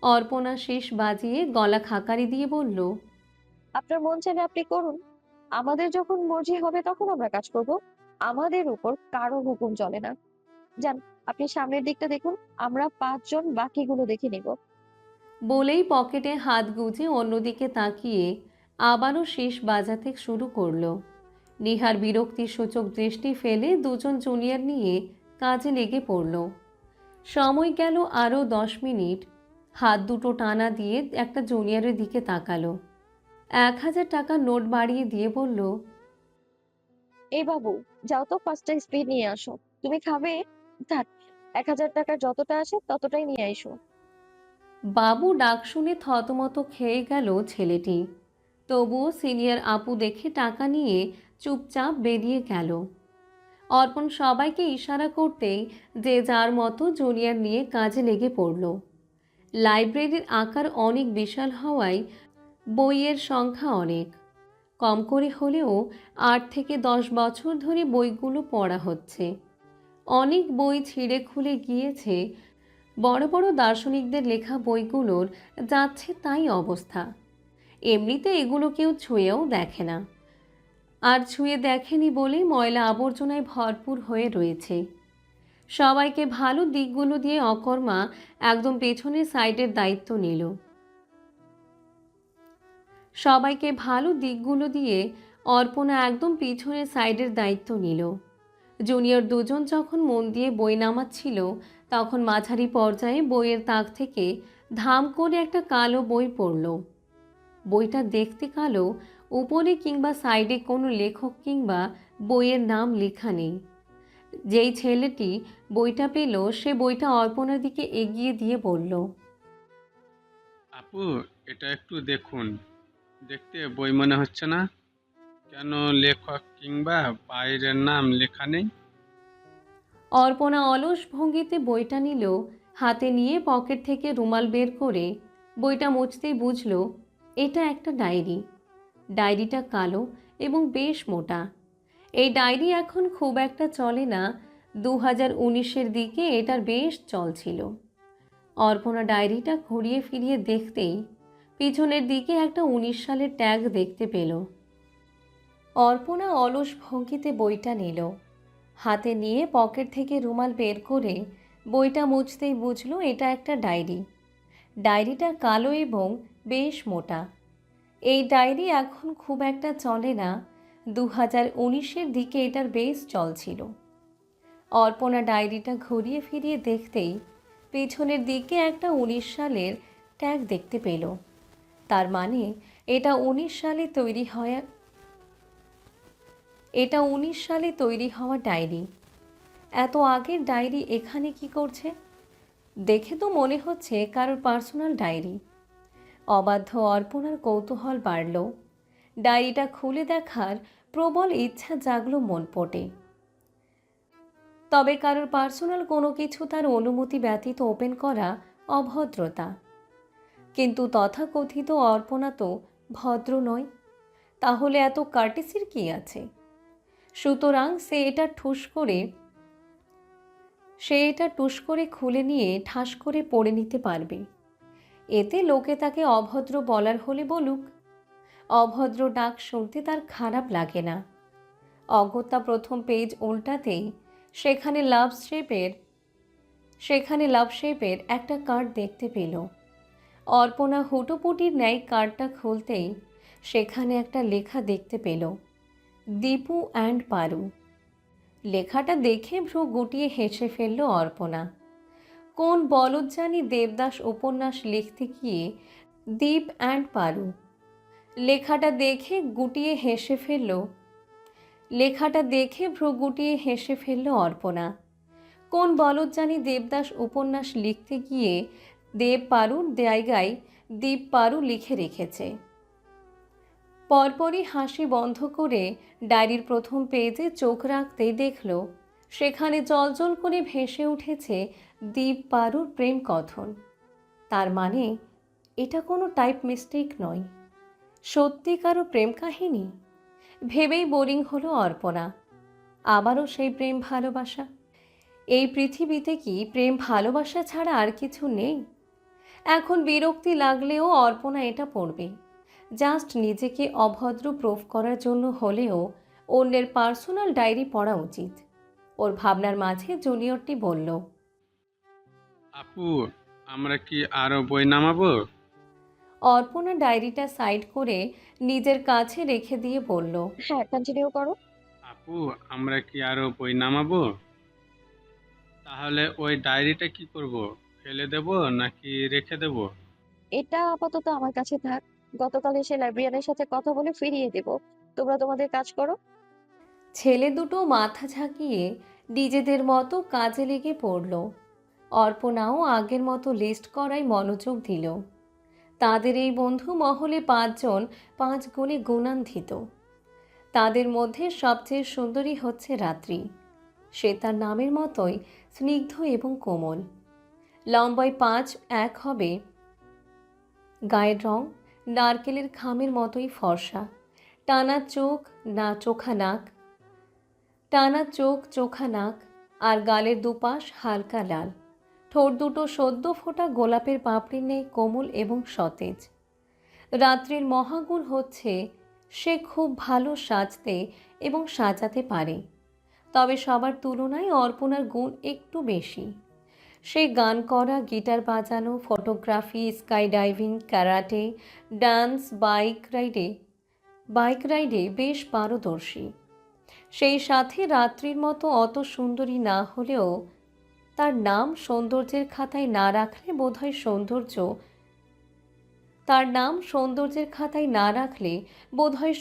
অর্পণা শেষ বাজিয়ে গলা খাকারি দিয়ে বলল, আপনার মন চাইলে আপনি করুন, আমাদের যখন মর্জি হবে তখন আমরা কাজ করব। আমাদের উপর কারো হুকুম চলে না। যান, আপনি সামনের দিকটা দেখুন, আমরা 5 জন বাকিগুলো দেখে নিব। বলেই পকেটে হাত গুজে অন্যদিকে তাকিয়ে আবারও শীষ বাজাতে শুরু করলো। নিহার বিরক্তিসূচক দৃষ্টি ফেলে দুজন জুনিয়র নিয়ে কাজে লেগে পড়ল। সময় গেল আরও 10 মিনিট। হাত দুটো টানা দিয়ে একটা জুনিয়রের দিকে তাকালো। 1000 টাকার নোট বাড়িয়ে দিয়ে বলল, এই বাবু, যাও তো 5টা স্প্রে নিয়ে আসো। তুমি খাবে? থাক, 1000 টাকার যতটা আসে ততটাই নিয়ে আইসো। বাবু ডাক শুনে থতমত খেয়ে গেল ছেলেটি। তবুও সিনিয়র আপু দেখে টাকা নিয়ে চুপচাপ বেরিয়ে গেল। অর্পণ সবাইকে ইশারা করতেই যে যার মতো জুনিয়র নিয়ে কাজে লেগে পড়ল। লাইব্রেরির আকার অনেক বিশাল হওয়ায় বইয়ের সংখ্যা অনেক। কম করে হলেও 8 থেকে 10 বছর ধরে বইগুলো পড়া হচ্ছে। অনেক বই ছিঁড়ে খুলে গিয়েছে। বড় বড় দার্শনিকদের লেখা বইগুলোর যাচ্ছে তাই অবস্থা। এমনিতে এগুলো কেউ ছুঁয়েও দেখে না, আর ছুঁয়ে দেখেনি বলেই ময়লা আবর্জনায় ভরপুর হয়ে রয়েছে। সবাইকে ভালো দিকগুলো দিয়ে অকর্মা একদম পেছনের সাইডের দায়িত্ব নিল। সবাইকে ভালো দিকগুলো দিয়ে অর্পণা একদম পিছনের সাইডের দায়িত্ব নিল। জুনিয়র দুজন যখন মন দিয়ে বই নামাচ্ছিল, তখন মাঝারি পর্যায়ে বইয়ের তাক থেকে ধাম করে একটা কালো বই পড়ল। বইটা দেখতে কালো, উপরে কিংবা সাইডে কোনো লেখক কিংবা বইয়ের নাম লেখা নেই। যেই ছেলেটি বইটা পেল সে বইটা অর্পণার দিকে এগিয়ে দিয়ে বলল, আপু, এটা একটু দেখুন। দেখতে বই মনে হচ্ছে না? কেন লেখক কিংবা বাইরের নাম লেখা নেই? অর্পণা অলস ভঙ্গিতে বইটা নিল। হাতে নিয়ে পকেট থেকে রুমাল বের করে বইটা মুছতেই বুঝল এটা একটা ডায়েরি। ডায়েরিটা কালো এবং বেশ মোটা। এই ডায়েরি এখন খুব একটা চলে না। 2019-এর দিকে এটার বেশ চল ছিল। অর্পণা ডায়েরিটা ঘুরিয়ে ফিরিয়ে দেখতেই পিছনের দিকে একটা 19 সালের ট্যাগ দেখতে পেল। অর্পণা অলস ভঙ্গিতে বইটা নিল। হাতে নিয়ে পকেট থেকে রুমাল বের করে বইটা মুছতেই বুঝল এটা একটা ডায়েরি। ডায়েরিটা কালো এবং বেশ মোটা। এই ডায়েরি এখন খুব একটা চলে না। 2019-এর দিকে এটার বেশ চল ছিল। অর্পণা ডায়েরিটা ঘুরিয়ে ফিরিয়ে দেখতেই পেছনের দিকে একটা 19 সালের ট্যাগ দেখতে পেল। তার মানে এটা 19 সালে তৈরি হওয়া ডায়েরি। এত আগের ডায়েরি এখানে কি করছে? দেখে তো মনে হচ্ছে কারোর পার্সোনাল ডায়েরি। অবাধ্য অর্পণার কৌতূহল বাড়ল। ডায়েরিটা খুলে দেখার প্রবল ইচ্ছা জাগল মনপটে। তবে কারোর পার্সোনাল কোনো কিছু তার অনুমতি ব্যতীত ওপেন করা অভদ্রতা। কিন্তু তথাকথিত অর্পণা তো ভদ্র নয়, তাহলে এত কার্টেসির কি আছে? সুতরাং সে এটা টুস করে খুলে নিয়ে ঠাস করে পড়ে নিতে পারবে। এতে লোকে তাকে অভদ্র বলার হলে বলুক। অভদ্র ডাক শুনতে তার খারাপ লাগে না। অগত্যা প্রথম পেজ উল্টাতেই সেখানে লাভ শেপের একটা কার্ড দেখতে পেল। অর্পণা হুটোপুটির ন্যায় কার্ডটা খুলতেই সেখানে একটা লেখা দেখতে পেল, দীপু অ্যান্ড পারু। লেখাটা দেখে ভ্রু গুটিয়ে হেসে ফেলল অর্পণা। কোন বলদ জানি দেবদাস উপন্যাস লিখতে গিয়ে দীপ অ্যান্ড পারু। লেখাটা দেখে ভ্রু গুটিয়ে হেসে ফেলল অর্পণা। কোন বলদ জানি দেবদাস উপন্যাস লিখতে গিয়ে দেব পারুর জায়গায় দীপ পারু লিখে রেখেছে। পরপরই হাসি বন্ধ করে ডায়েরির প্রথম পেজে চোখ রাখতেই দেখল সেখানে জলজল করে ভেসে উঠেছে দীপ পারুর প্রেম কথন। তার মানে এটা কোনো টাইপ মিস্টেক নয়, সত্যি কারো প্রেম কাহিনী। ভেবেই বোরিং হলো অর্পণা। আবারও সেই প্রেম ভালোবাসা। এই পৃথিবীতে কি প্রেম ভালোবাসা ছাড়া আর কিছু নেই? এখন বিরক্তি লাগলেও অর্পণা এটা পড়বে। জাস্ট নিজেকে অভদ্র প্রুফ করার জন্য হলেও অন্যের পার্সোনাল ডায়েরি পড়া উচিত। ওর ভাবনার মাঝে জুনিয়রটি বলল, আপু, আমরা কি আরো বই নামাবো? অর্পণা ডায়েরিটা সাইড করে নিজের কাছে রেখে দিয়ে বলল, হ্যাঁ, কন্টিনিউ করো। আপু, আমরা কি আরো বই নামাবো? তাহলে ওই ডায়েরিটা কি করব? ফেলে দেব নাকি রেখে দেব? এটা আপাতত আমার কাছে থাক। গতকাল এসে লাইব্রেরিয়ানের সাথে কথা বলে ফিরিয়ে দেব। তোমরা তোমাদের কাজ করো। ছেলে দুটো মাথা ঝাঁকিয়ে নিজেদের মতো কাজে লেগে পড়ল। অর্পণাও আগের মতো লিস্ট করায় মনোযোগ দিল। তাদের এই বন্ধু মহলে 5 জন 5 গুণে গুণান্বিত। তাদের মধ্যে সবচেয়ে সুন্দরী হচ্ছে রাত্রি। সে তার নামের মতোই স্নিগ্ধ এবং কোমল। লম্বায় 5'1" হবে। গায়ের রং নারকেলের খামের মতোই ফর্সা। টানা চোখ চোখা নাক আর গালের দুপাশ হালকা লাল। ঠোঁট দুটো সদ্য ফোটা গোলাপের পাপড়ির ন্যায় কোমল এবং সতেজ। রাত্রির মহাগুণ হচ্ছে সে খুব ভালো সাজতে এবং সাজাতে পারে। তবে সবার তুলনায় অর্পণার গুণ একটু বেশি। সে গান করা, গিটার বাজানো, photography, sky diving, karate, dance, bike রাইডে বেশ পারদর্শী। সেই সাথে রাত্রির মতো অত সুন্দরী না হলেও তার নাম সৌন্দর্যের খাতায় না রাখলে বোধহয়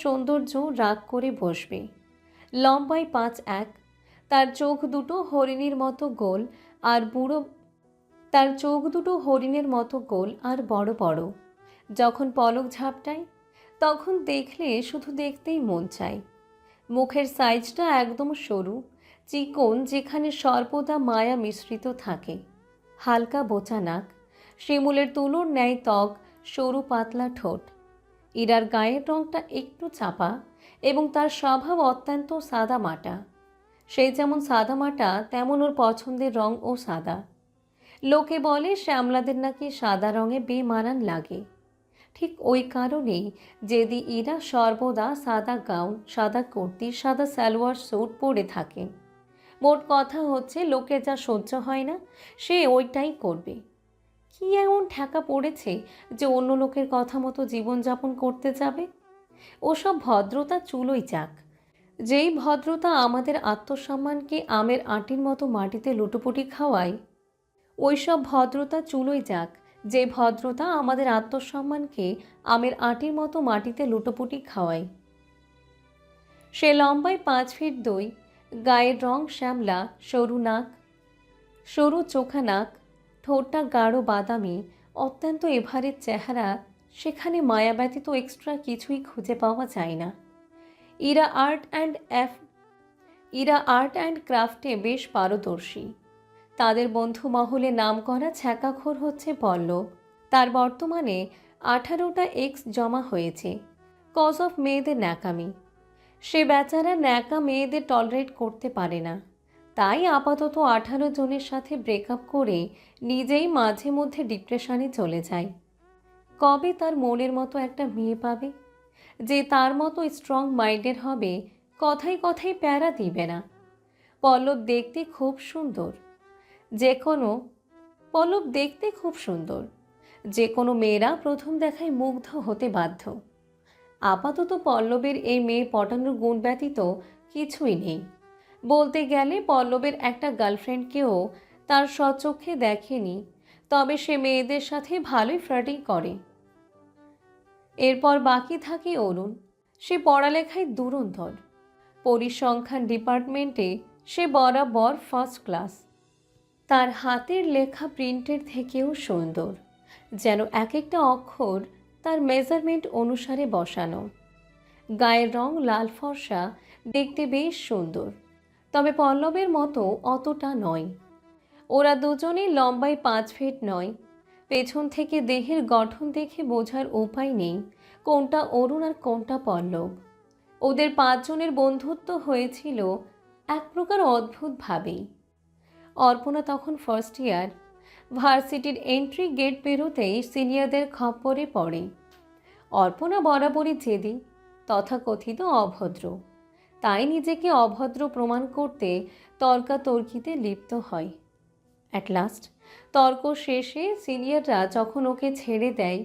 সৌন্দর্য রাগ করে বসবে। লম্বায় 5'1", তার চোখ দুটো হরিণের মতো গোল আর বড় বড়। যখন পলক ঝাপটায় তখন দেখলে শুধু দেখতেই মন চায়। মুখের সাইজটা একদম সরু চিকন, যেখানে সর্বদা মায়া মিশ্রিত থাকে। হালকা বোচা নাক, শিমুলের তুলোর ন্যায় ত্বক, সরু পাতলা ঠোঁট। ইরার গায়ের রংটা একটু চাপা এবং তার স্বভাব অত্যন্ত সাদামাটা। সে যেমন সাদামাটা তেমন ওর পছন্দের রঙও সাদা। লোকে বলে শ্যামলাদের নাকি সাদা রঙে বেমানান লাগে। ঠিক ওই কারণেই যেদি ইরা সর্বদা সাদা গাউন, সাদা কুর্তি, সাদা সালোয়ার স্যুট পরে থাকে। মোট কথা হচ্ছে লোকের যা সহ্য হয় না সে ওইটাই করবে। কি এমন ঠেকা পড়েছে যে অন্য লোকের কথা মতো জীবনযাপন করতে যাবে? ওসব ভদ্রতা চুলোই যাক। যেই ভদ্রতা আমাদের আত্মসম্মানকে আমের আঁটির মতো মাটিতে লুটোপুটি খাওয়ায়, ওইসব ভদ্রতা চুলোই যাক যে ভদ্রতা আমাদের আত্মসম্মানকে আমের আঁটির মতো মাটিতে লুটোপুটি খাওয়ায়। সে লম্বায় 5'2", গায়ের রং শ্যামলা, সরু চোখা নাক, ঠোঁটটা গাঢ় বাদামি, অত্যন্ত এভারের চেহারা। সেখানে মায়া ব্যতীত এক্সট্রা কিছুই খুঁজে পাওয়া যায় না। ইরা আর্ট অ্যান্ড ক্রাফটে বেশ পারদর্শী। তাদের বন্ধু মহলে নামকরা ছ্যাঁকাখোর হচ্ছে পল্লব। তার বর্তমানে 18টা এক্স জমা হয়েছে কজ অফ মেয়েদের ন্যাকামি। সে বেচারা ন্যাকা মেয়েদের টলারেট করতে পারে না, তাই আপাতত 18 জনের সাথে ব্রেকআপ করে নিজেই মাঝে মধ্যে ডিপ্রেশনে চলে যায়। কবে তার মনের মতো একটা মেয়ে পাবে যে তার মতো স্ট্রং মাইন্ডের হবে, কথায় কথায় প্যারা দিবে না। পল্লব দেখতে খুব সুন্দর। যে কোনো মেয়েরা প্রথম দেখায় মুগ্ধ হতে বাধ্য। আপাতত পল্লবের এই মেয়ে পটানোর গুণ ব্যতীত কিছুই নেই। বলতে গেলে পল্লবের একটা গার্লফ্রেন্ডকেও তার স্বচক্ষে দেখেনি, তবে সে মেয়েদের সাথে ভালোই ফ্লার্টিং করে। এরপর বাকি থাকে অরুণ। সে পড়ালেখায় দুরন্তর। পরিসংখ্যান ডিপার্টমেন্টে সে বরাবর ফার্স্ট ক্লাস। তার হাতের লেখা প্রিন্টের থেকেও সুন্দর, যেন এক একটা অক্ষর তার মেজারমেন্ট অনুসারে বসানো। গায়ের রং লাল ফর্সা, দেখতে বেশ সুন্দর, তবে পল্লবের মতো অতটা নয়। ওরা দুজনেই লম্বায় 5 ফিট নয়। পেছন থেকে দেহের গঠন দেখে বোঝার উপায় নেই কোনটা অরুণ আর কোনটা পল্লব। ওদের 5 জনের বন্ধুত্ব হয়েছিল এক প্রকার অদ্ভুতভাবেই। অর্পণা তখন ফার্স্ট ইয়ার। ভার্সিটির এন্ট্রি গেট পেরোতেই সিনিয়রদের খপ্পরে পড়ে। অর্পণা বরাবরই জেদি, তথাকথিত অভদ্র, তাই নিজেকে অভদ্র প্রমাণ করতে তর্কাতর্কিতে লিপ্ত হয়। অ্যাট লাস্ট তর্ক শেষে সিনিয়ররা যখন ওকে ছেড়ে দেয়,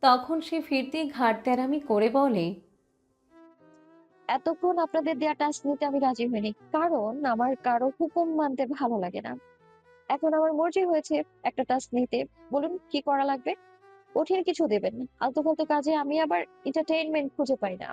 তখন সে ফিরতি ঘাড়তেরামি করে বলে, এতক্ষণ আপনাদের দেয়া টাস্ক নিতে আমি রাজি হইনি, কারণ আমার কারো হুকুম মানতে ভালো লাগে না। এখন আমার মর্জি হয়েছে একটা টাস্ক নিতে। বলুন কি করা লাগবে? কঠিন কিছু দেবেন না, আলতু ফালতু কাজে আমি আবার এন্টারটেইনমেন্ট খুঁজে পাই না।